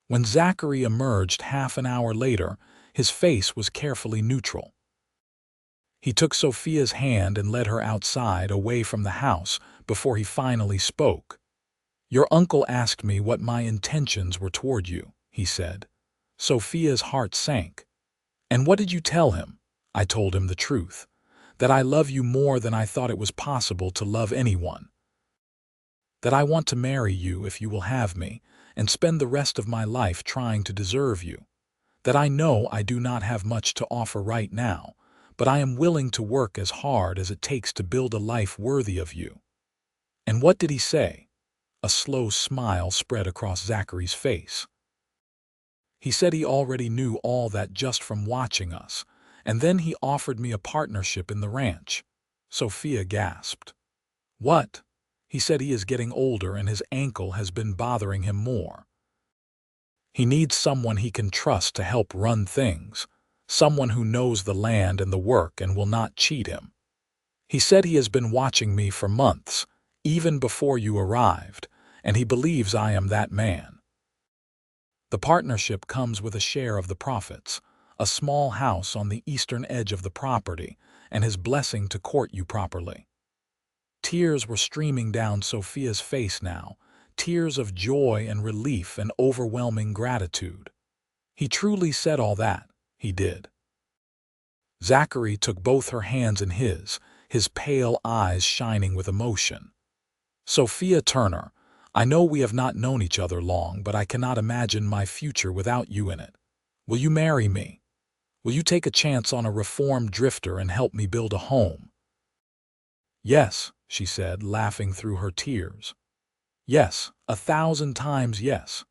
When Zachary emerged half an hour later, his face was carefully neutral. He took Sophia's hand and led her outside, away from the house, before he finally spoke. "Your uncle asked me what my intentions were toward you," he said. Sophia's heart sank. "And what did you tell him?" "I told him the truth, that I love you more than I thought it was possible to love anyone. That I want to marry you if you will have me, and spend the rest of my life trying to deserve you. That I know I do not have much to offer right now, but I am willing to work as hard as it takes to build a life worthy of you." "And what did he say?" A slow smile spread across Zachary's face. "He said he already knew all that just from watching us, and then he offered me a partnership in the ranch." Sophia gasped. "What?" "He said he is getting older and his ankle has been bothering him more. He needs someone he can trust to help run things, someone who knows the land and the work and will not cheat him. He said he has been watching me for months, even before you arrived, and he believes I am that man. The partnership comes with a share of the profits, a small house on the eastern edge of the property, and his blessing to court you properly." Tears were streaming down Sophia's face now, tears of joy and relief and overwhelming gratitude. "He truly said all that," he did. Zachary took both her hands in his pale eyes shining with emotion. "Sophia Turner, I know we have not known each other long, but I cannot imagine my future without you in it. Will you marry me? Will you take a chance on a reformed drifter and help me build a home?" "Yes," she said, laughing through her tears. "Yes, 1,000 times yes."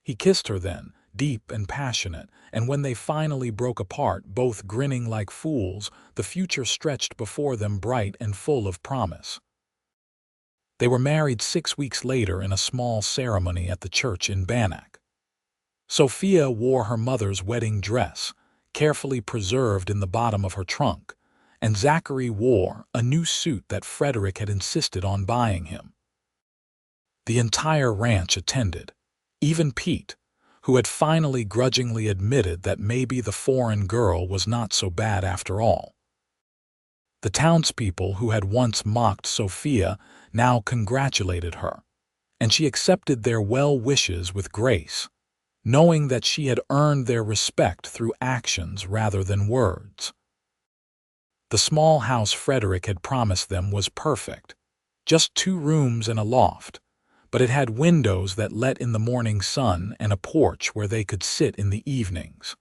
He kissed her then, deep and passionate, and when they finally broke apart, both grinning like fools, the future stretched before them bright and full of promise. They were married 6 weeks later in a small ceremony at the church in Bannack. Sophia wore her mother's wedding dress, carefully preserved in the bottom of her trunk, and Zachary wore a new suit that Frederick had insisted on buying him. The entire ranch attended, even Pete, who had finally grudgingly admitted that maybe the foreign girl was not so bad after all. The townspeople who had once mocked Sophia now congratulated her, and she accepted their well wishes with grace, knowing that she had earned their respect through actions rather than words. The small house Frederick had promised them was perfect, just 2 rooms and a loft, but it had windows that let in the morning sun and a porch where they could sit in the evenings.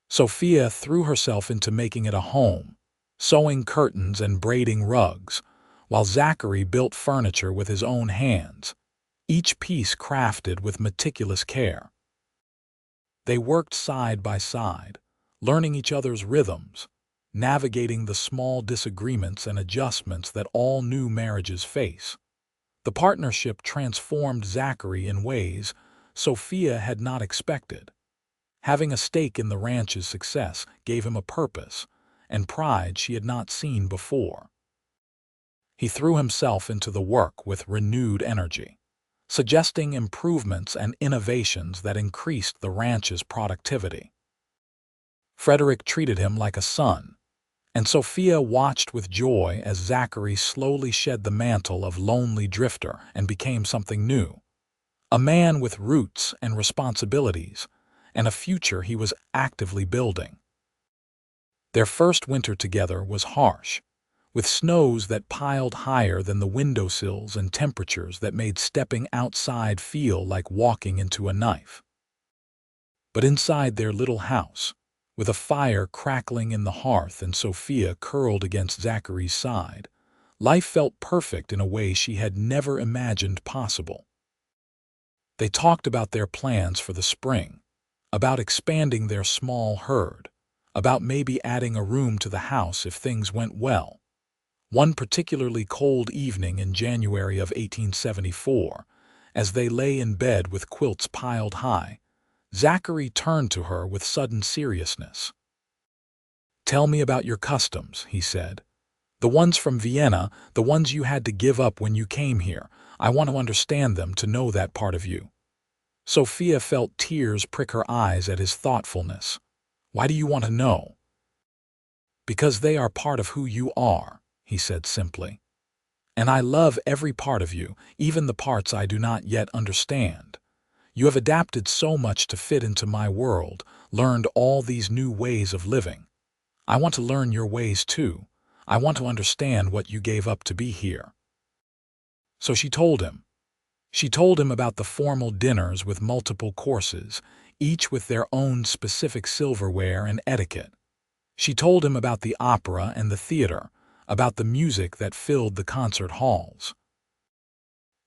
Sophia threw herself into making it a home, sewing curtains and braiding rugs, while Zachary built furniture with his own hands, each piece crafted with meticulous care. They worked side by side, learning each other's rhythms, navigating the small disagreements and adjustments that all new marriages face. The partnership transformed Zachary in ways Sophia had not expected. Having a stake in the ranch's success gave him a purpose and pride she had not seen before. He threw himself into the work with renewed energy, suggesting improvements and innovations that increased the ranch's productivity. Frederick treated him like a son, and Sophia watched with joy as Zachary slowly shed the mantle of lonely drifter and became something new, a man with roots and responsibilities, and a future he was actively building. Their first winter together was harsh, with snows that piled higher than the windowsills and temperatures that made stepping outside feel like walking into a knife. But inside their little house, with a fire crackling in the hearth and Sophia curled against Zachary's side, life felt perfect in a way she had never imagined possible. They talked about their plans for the spring, about expanding their small herd, about maybe adding a room to the house if things went well. One particularly cold evening in January of 1874, as they lay in bed with quilts piled high, Zachary turned to her with sudden seriousness. "Tell me about your customs," he said. "The ones from Vienna, the ones you had to give up when you came here. I want to understand them, to know that part of you." Sophia felt tears prick her eyes at his thoughtfulness. "Why do you want to know?" "Because they are part of who you are," he said simply. "And I love every part of you, even the parts I do not yet understand. You have adapted so much to fit into my world, learned all these new ways of living. I want to learn your ways too. I want to understand what you gave up to be here." So she told him. She told him about the formal dinners with multiple courses, each with their own specific silverware and etiquette. She told him about the opera and the theater, about the music that filled the concert halls.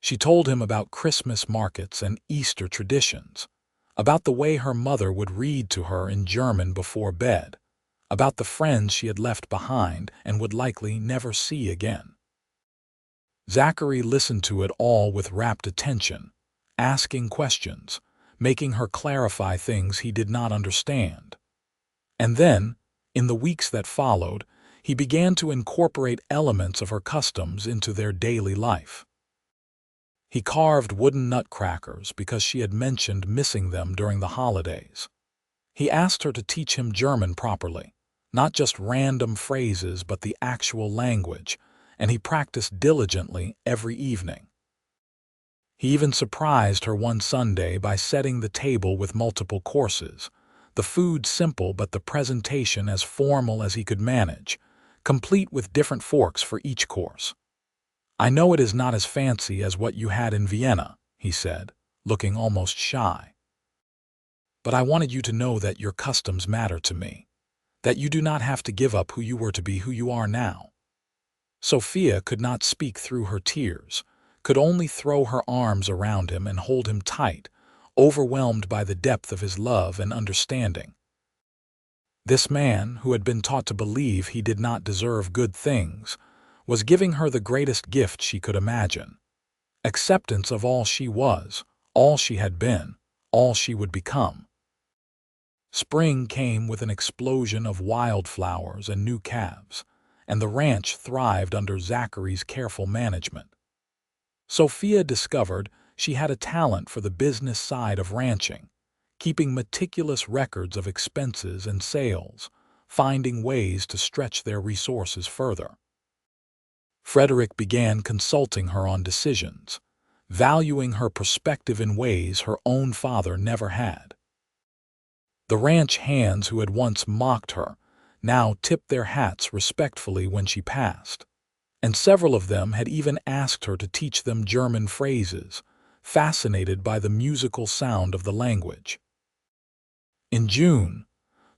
She told him about Christmas markets and Easter traditions, about the way her mother would read to her in German before bed, about the friends she had left behind and would likely never see again. Zachary listened to it all with rapt attention, asking questions, making her clarify things he did not understand. And then, in the weeks that followed, he began to incorporate elements of her customs into their daily life. He carved wooden nutcrackers because she had mentioned missing them during the holidays. He asked her to teach him German properly, not just random phrases but the actual language, and he practiced diligently every evening. He even surprised her one Sunday by setting the table with multiple courses, the food simple but the presentation as formal as he could manage, complete with different forks for each course. "I know it is not as fancy as what you had in Vienna," he said, looking almost shy. "But I wanted you to know that your customs matter to me, that you do not have to give up who you were to be who you are now." Sophia could not speak through her tears, could only throw her arms around him and hold him tight, overwhelmed by the depth of his love and understanding. This man, who had been taught to believe he did not deserve good things, was giving her the greatest gift she could imagine: acceptance of all she was, all she had been, all she would become. Spring came with an explosion of wildflowers and new calves, and the ranch thrived under Zachary's careful management. Sophia discovered she had a talent for the business side of ranching, keeping meticulous records of expenses and sales, finding ways to stretch their resources further. Frederick began consulting her on decisions, valuing her perspective in ways her own father never had. The ranch hands who had once mocked her now tipped their hats respectfully when she passed, and several of them had even asked her to teach them German phrases, fascinated by the musical sound of the language. In June,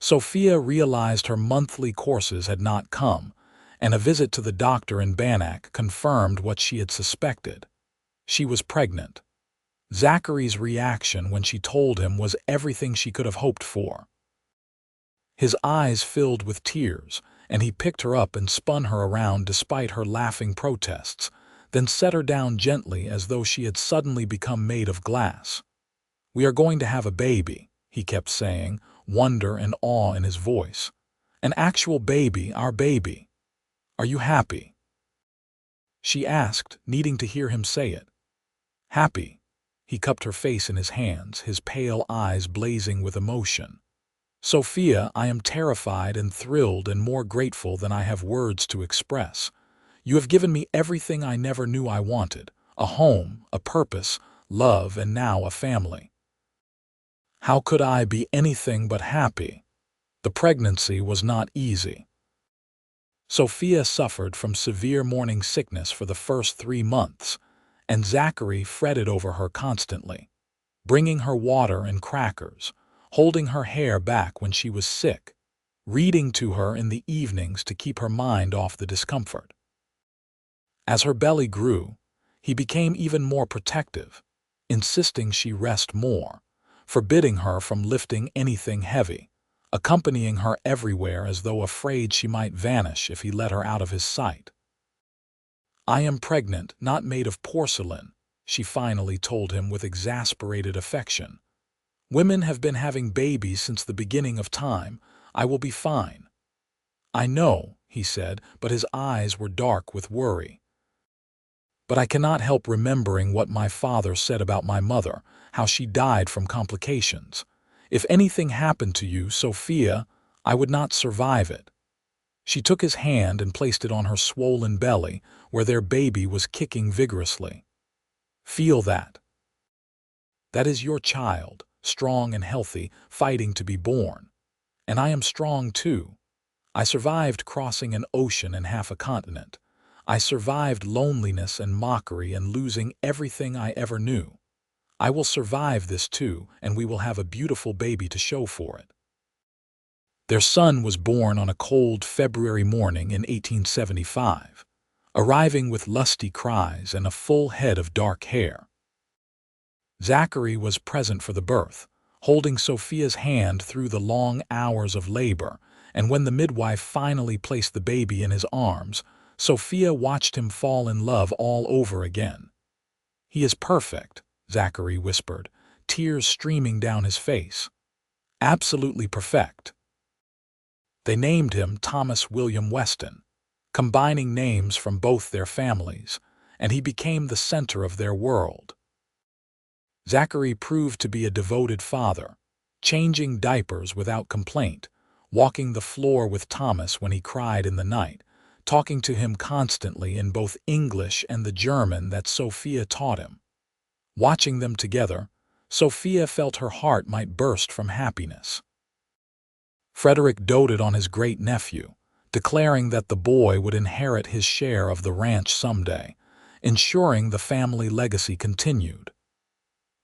Sophia realized her monthly courses had not come, and a visit to the doctor in Bannack confirmed what she had suspected. She was pregnant. Zachary's reaction when she told him was everything she could have hoped for. His eyes filled with tears, and he picked her up and spun her around despite her laughing protests, then set her down gently as though she had suddenly become made of glass. "We are going to have a baby," he kept saying, wonder and awe in his voice. "An actual baby, our baby. Are you happy?" She asked, needing to hear him say it. "Happy?" He cupped her face in his hands, his pale eyes blazing with emotion. "Sophia, I am terrified and thrilled and more grateful than I have words to express. You have given me everything I never knew I wanted: a home, a purpose, love, and now a family. How could I be anything but happy?" The pregnancy was not easy. Sophia suffered from severe morning sickness for the first 3 months, and Zachary fretted over her constantly, bringing her water and crackers, holding her hair back when she was sick, reading to her in the evenings to keep her mind off the discomfort. As her belly grew, he became even more protective, insisting she rest more, forbidding her from lifting anything heavy, accompanying her everywhere as though afraid she might vanish if he let her out of his sight. "I am pregnant, not made of porcelain," she finally told him with exasperated affection. "Women have been having babies since the beginning of time. I will be fine." "I know," he said, but his eyes were dark with worry. "But I cannot help remembering what my father said about my mother, how she died from complications. If anything happened to you, Sophia, I would not survive it." She took his hand and placed it on her swollen belly, where their baby was kicking vigorously. "Feel that. That is your child, strong and healthy, fighting to be born. And I am strong too. I survived crossing an ocean and half a continent. I survived loneliness and mockery and losing everything I ever knew. I will survive this too, and we will have a beautiful baby to show for it." Their son was born on a cold February morning in 1875, arriving with lusty cries and a full head of dark hair. Zachary was present for the birth, holding Sophia's hand through the long hours of labor, and when the midwife finally placed the baby in his arms, Sophia watched him fall in love all over again. "He is perfect," Zachary whispered, tears streaming down his face. "Absolutely perfect." They named him Thomas William Weston, combining names from both their families, and he became the center of their world. Zachary proved to be a devoted father, changing diapers without complaint, walking the floor with Thomas when he cried in the night, talking to him constantly in both English and the German that Sophia taught him. Watching them together, Sophia felt her heart might burst from happiness. Frederick doted on his great-nephew, declaring that the boy would inherit his share of the ranch someday, ensuring the family legacy continued.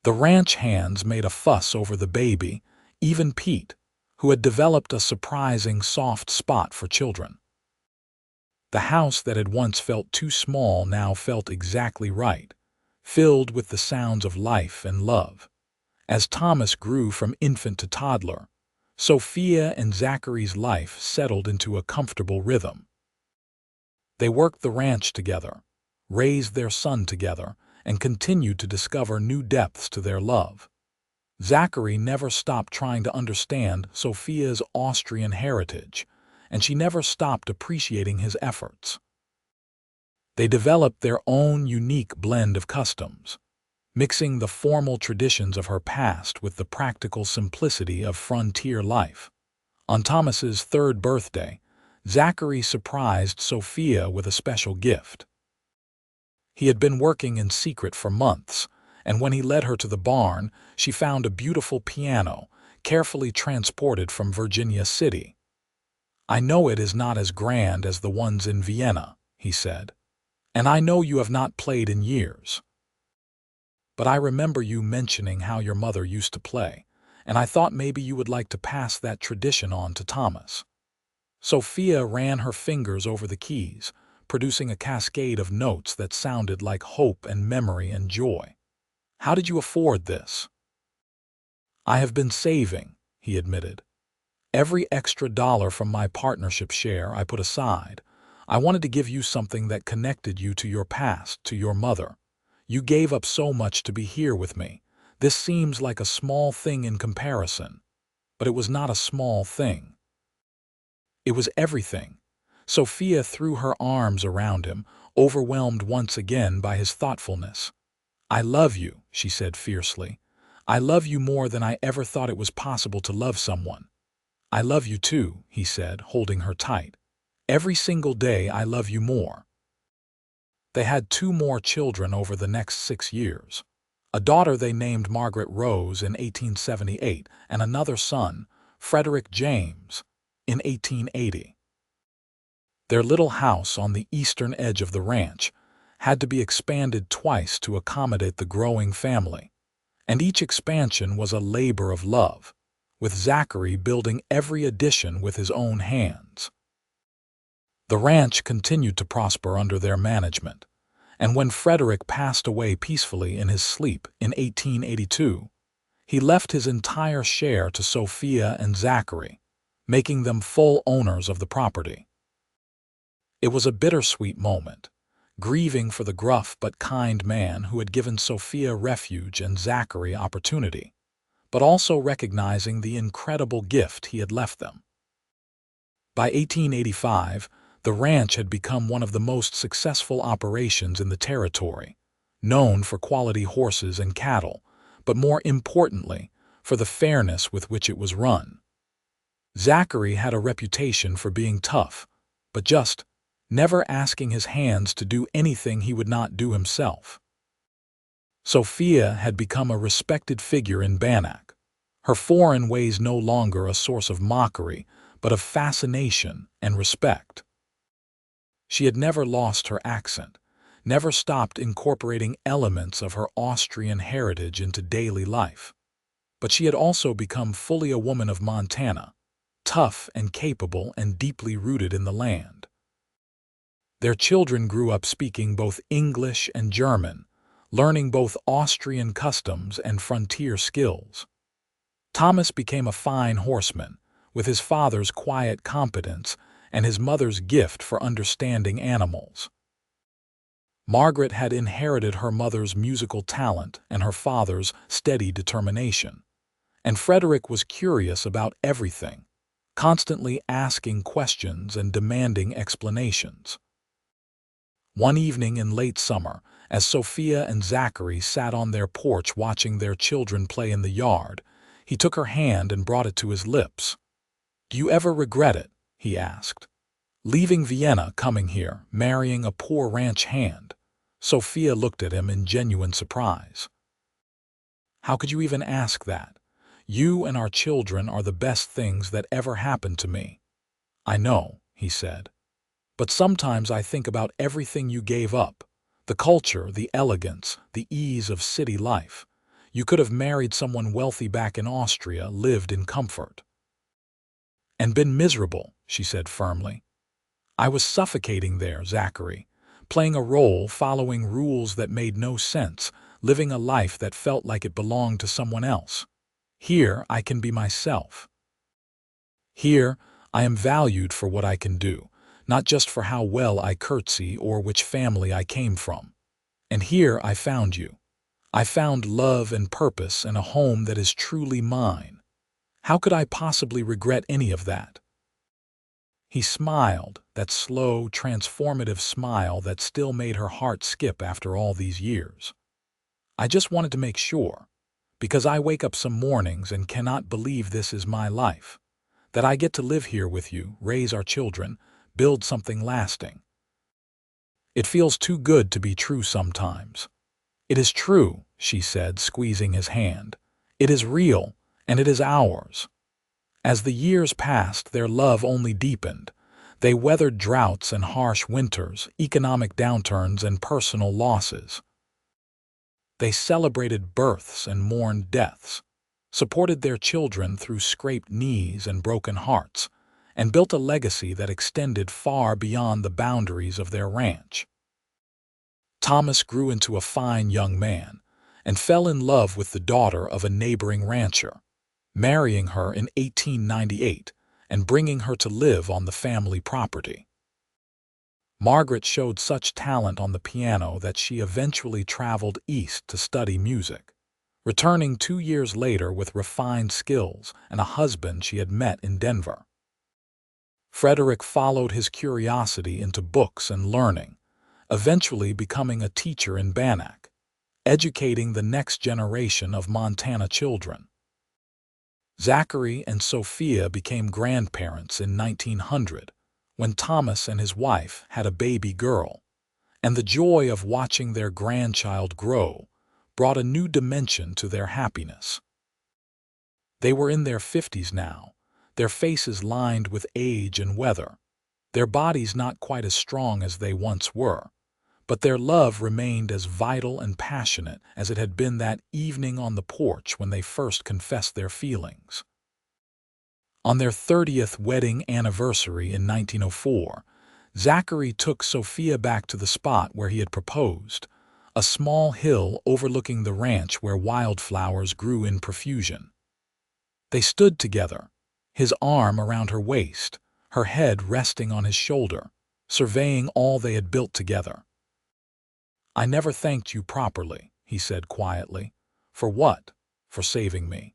The ranch hands made a fuss over the baby, even Pete, who had developed a surprising soft spot for children. The house that had once felt too small now felt exactly right, filled with the sounds of life and love. As Thomas grew from infant to toddler, Sophia and Zachary's life settled into a comfortable rhythm. They worked the ranch together, raised their son together, and continued to discover new depths to their love. Zachary never stopped trying to understand Sophia's Austrian heritage, and she never stopped appreciating his efforts. They developed their own unique blend of customs, mixing the formal traditions of her past with the practical simplicity of frontier life. On Thomas's third birthday, Zachary surprised Sophia with a special gift. He had been working in secret for months, and when he led her to the barn, she found a beautiful piano, carefully transported from Virginia City. "I know it is not as grand as the ones in Vienna," he said, "and I know you have not played in years. But I remember you mentioning how your mother used to play, and I thought maybe you would like to pass that tradition on to Thomas." Sophia ran her fingers over the keys, producing a cascade of notes that sounded like hope and memory and joy. "How did you afford this?" "I have been saving," he admitted. "Every extra dollar from my partnership share I put aside. I wanted to give you something that connected you to your past, to your mother. You gave up so much to be here with me. This seems like a small thing in comparison." But it was not a small thing. It was everything. Sophia threw her arms around him, overwhelmed once again by his thoughtfulness. "I love you," she said fiercely. "I love you more than I ever thought it was possible to love someone." "I love you too," he said, holding her tight. "Every single day I love you more." They had 2 more children over the next 6 years. A daughter they named Margaret Rose in 1878, and another son, Frederick James, in 1880. Their little house on the eastern edge of the ranch had to be expanded twice to accommodate the growing family, and each expansion was a labor of love, with Zachary building every addition with his own hands. The ranch continued to prosper under their management, and when Frederick passed away peacefully in his sleep in 1882, he left his entire share to Sophia and Zachary, making them full owners of the property. It was a bittersweet moment, grieving for the gruff but kind man who had given Sophia refuge and Zachary opportunity, but also recognizing the incredible gift he had left them. By 1885, the ranch had become one of the most successful operations in the territory, known for quality horses and cattle, but more importantly, for the fairness with which it was run. Zachary had a reputation for being tough, but just never asking his hands to do anything he would not do himself. Sophia had become a respected figure in Bannack, her foreign ways no longer a source of mockery, but of fascination and respect. She had never lost her accent, never stopped incorporating elements of her Austrian heritage into daily life. But she had also become fully a woman of Montana, tough and capable and deeply rooted in the land. Their children grew up speaking both English and German, learning both Austrian customs and frontier skills. Thomas became a fine horseman, with his father's quiet competence and his mother's gift for understanding animals. Margaret had inherited her mother's musical talent and her father's steady determination. And Frederick was curious about everything, constantly asking questions and demanding explanations. One evening in late summer, as Sophia and Zachary sat on their porch watching their children play in the yard, he took her hand and brought it to his lips. "Do you ever regret it?" he asked. "Leaving Vienna, coming here, marrying a poor ranch hand?" Sophia looked at him in genuine surprise. "How could you even ask that? You and our children are the best things that ever happened to me." "I know," he said. "But sometimes I think about everything you gave up, the culture, the elegance, the ease of city life. You could have married someone wealthy back in Austria, lived in comfort." "And been miserable," she said firmly. "I was suffocating there, Zachary, playing a role, following rules that made no sense, living a life that felt like it belonged to someone else. Here I can be myself. Here I am valued for what I can do, not just for how well I curtsy or which family I came from. And here I found you. I found love and purpose and a home that is truly mine. How could I possibly regret any of that?" He smiled, that slow, transformative smile that still made her heart skip after all these years. "I just wanted to make sure, because I wake up some mornings and cannot believe this is my life. that I get to live here with you, raise our children, build something lasting. It feels too good to be true sometimes. It is true, she said, squeezing his hand. It is real, and it is ours. As the years passed, their love only deepened. They weathered droughts and harsh winters, economic downturns and personal losses. They celebrated births and mourned deaths, supported their children through scraped knees and broken hearts, and built a legacy that extended far beyond the boundaries of their ranch. Thomas grew into a fine young man and fell in love with the daughter of a neighboring rancher, marrying her in 1898 and bringing her to live on the family property. Margaret showed such talent on the piano that she eventually traveled east to study music, returning 2 years later with refined skills and a husband she had met in Denver. Frederick followed his curiosity into books and learning, eventually becoming a teacher in Bannack, educating the next generation of Montana children. Zachary and Sophia became grandparents in 1900, when Thomas and his wife had a baby girl, and the joy of watching their grandchild grow brought a new dimension to their happiness. They were in their 50s now, their faces lined with age and weather, their bodies not quite as strong as they once were, but their love remained as vital and passionate as it had been that evening on the porch when they first confessed their feelings. On their 30th wedding anniversary in 1904, Zachary took Sophia back to the spot where he had proposed, a small hill overlooking the ranch where wildflowers grew in profusion. They stood together, his arm around her waist, her head resting on his shoulder, surveying all they had built together. "I never thanked you properly," he said quietly. "For what? For saving me.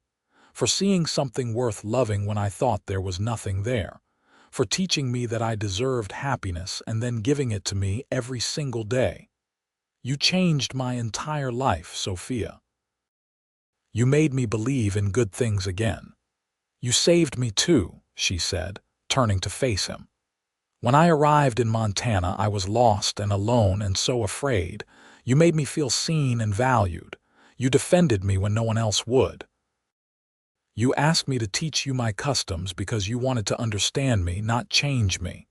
For seeing something worth loving when I thought there was nothing there. For teaching me that I deserved happiness and then giving it to me every single day. You changed my entire life, Sophia. You made me believe in good things again. You saved me too," she said, turning to face him. "When I arrived in Montana, I was lost and alone and so afraid. You made me feel seen and valued. You defended me when no one else would. You asked me to teach you my customs because you wanted to understand me, not change me.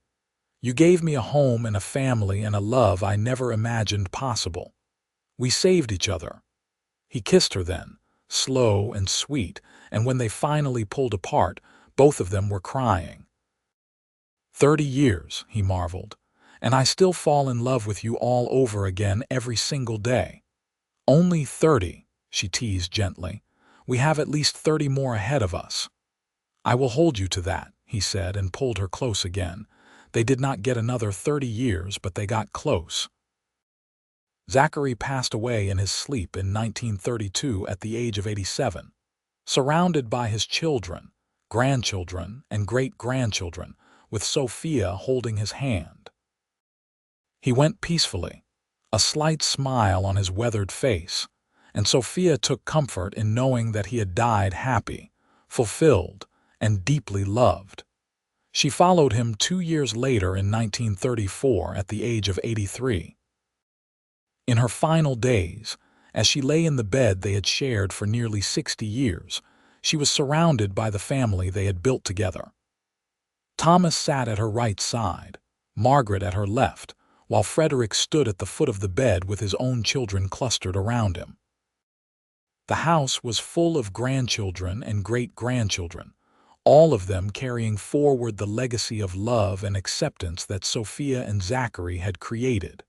You gave me a home and a family and a love I never imagined possible. We saved each other." He kissed her then, slow and sweet, and when they finally pulled apart, both of them were crying. 30 years, he marveled, and I still fall in love with you all over again every single day. Only 30, she teased gently. We have at least 30 more ahead of us. I will hold you to that, he said, and pulled her close again. They did not get another 30 years, but they got close. Zachary passed away in his sleep in 1932 at the age of 87, surrounded by his children, grandchildren, and great-grandchildren, with Sophia holding his hand. He went peacefully, a slight smile on his weathered face, and Sophia took comfort in knowing that he had died happy, fulfilled, and deeply loved. She followed him 2 years later in 1934 at the age of 83. In her final days, as she lay in the bed they had shared for nearly 60 years, she was surrounded by the family they had built together. Thomas sat at her right side, Margaret at her left, while Frederick stood at the foot of the bed with his own children clustered around him. The house was full of grandchildren and great-grandchildren, all of them carrying forward the legacy of love and acceptance that Sophia and Zachary had created.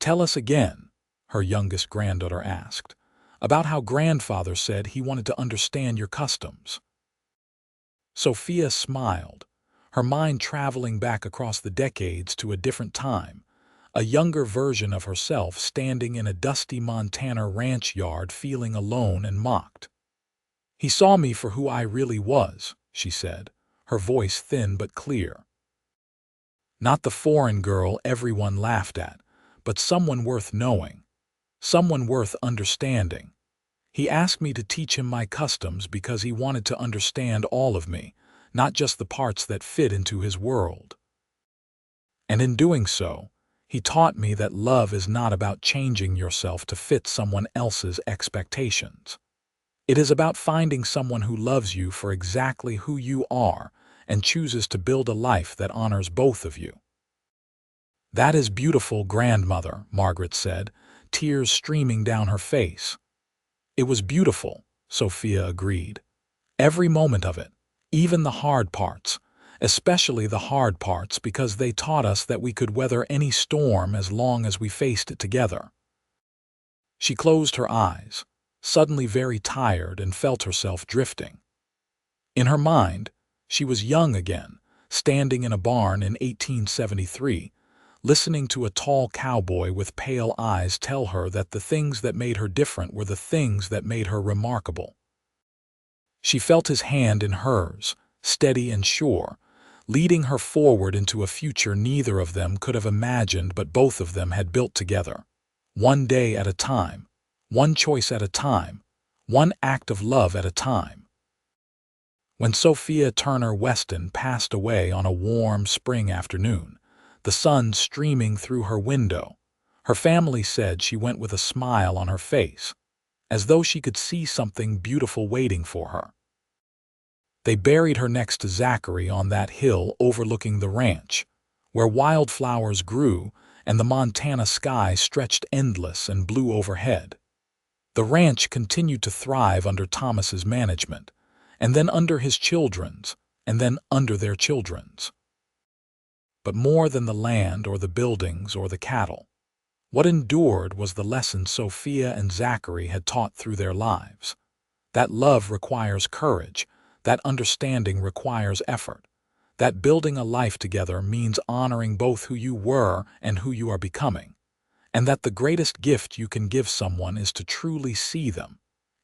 "Tell us again," her youngest granddaughter asked, "about how grandfather said he wanted to understand your customs." Sophia smiled, her mind traveling back across the decades to a different time, a younger version of herself standing in a dusty Montana ranch yard feeling alone and mocked. "He saw me for who I really was," she said, her voice thin but clear. "Not the foreign girl everyone laughed at, but someone worth knowing, someone worth understanding. He asked me to teach him my customs because he wanted to understand all of me, not just the parts that fit into his world. And in doing so, he taught me that love is not about changing yourself to fit someone else's expectations. It is about finding someone who loves you for exactly who you are and chooses to build a life that honors both of you. "That is beautiful, grandmother," Margaret said, tears streaming down her face. "It was beautiful," Sophia agreed. "Every moment of it, even the hard parts, especially the hard parts because they taught us that we could weather any storm as long as we faced it together." She closed her eyes, suddenly very tired, and felt herself drifting. In her mind, she was young again, standing in a barn in 1873, listening to a tall cowboy with pale eyes tell her that the things that made her different were the things that made her remarkable. She felt his hand in hers, steady and sure, leading her forward into a future neither of them could have imagined but both of them had built together. One day at a time, one choice at a time, one act of love at a time. When Sophia Turner Weston passed away on a warm spring afternoon, the sun streaming through her window, her family said she went with a smile on her face, as though she could see something beautiful waiting for her. They buried her next to Zachary on that hill overlooking the ranch, where wildflowers grew and the Montana sky stretched endless and blue overhead. The ranch continued to thrive under Thomas's management, and then under his children's, and then under their children's. But more than the land or the buildings or the cattle, what endured was the lesson Sophia and Zachary had taught through their lives. That love requires courage, that understanding requires effort, that building a life together means honoring both who you were and who you are becoming, and that the greatest gift you can give someone is to truly see them,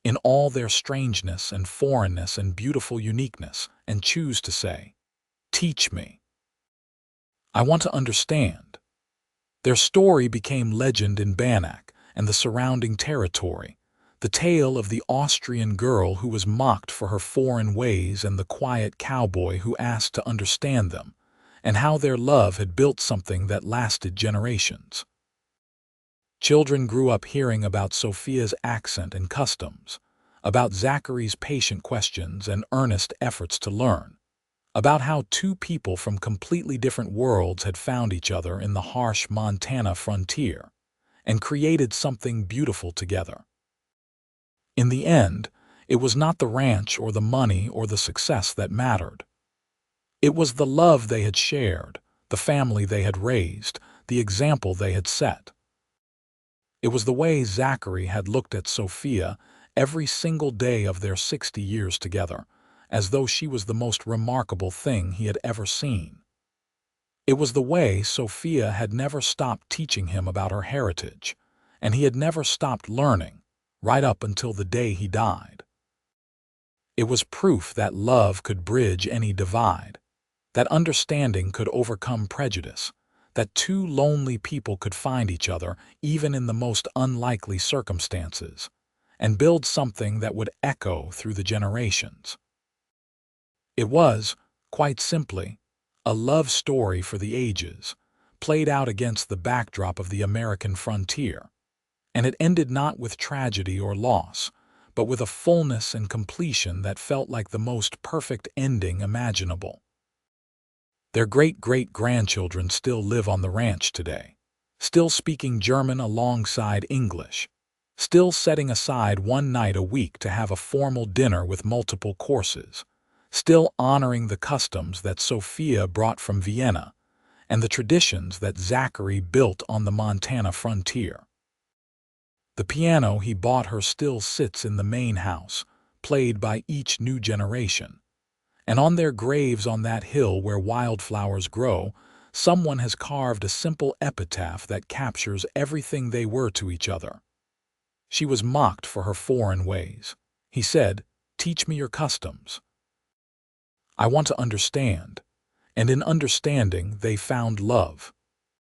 in all their strangeness and foreignness and beautiful uniqueness, and choose to say, "Teach me. I want to understand." Their story became legend in Bannack and the surrounding territory, the tale of the Austrian girl who was mocked for her foreign ways and the quiet cowboy who asked to understand them, and how their love had built something that lasted generations. Children grew up hearing about Sophia's accent and customs, about Zachary's patient questions and earnest efforts to learn, about how two people from completely different worlds had found each other in the harsh Montana frontier and created something beautiful together. In the end, it was not the ranch or the money or the success that mattered. It was the love they had shared, the family they had raised, the example they had set. It was the way Zachary had looked at Sophia every single day of their 60 years together, as though she was the most remarkable thing he had ever seen. It was the way Sophia had never stopped teaching him about her heritage, and he had never stopped learning, right up until the day he died. It was proof that love could bridge any divide, that understanding could overcome prejudice, that two lonely people could find each other even in the most unlikely circumstances, and build something that would echo through the generations. It was, quite simply, a love story for the ages, played out against the backdrop of the American frontier, and it ended not with tragedy or loss, but with a fullness and completion that felt like the most perfect ending imaginable. Their great-great-grandchildren still live on the ranch today, still speaking German alongside English, still setting aside one night a week to have a formal dinner with multiple courses, still honoring the customs that Sophia brought from Vienna and the traditions that Zachary built on the Montana frontier. The piano he bought her still sits in the main house, played by each new generation. And on their graves on that hill where wildflowers grow, someone has carved a simple epitaph that captures everything they were to each other. She was mocked for her foreign ways. He said, "Teach me your customs. I want to understand." And in understanding, they found love.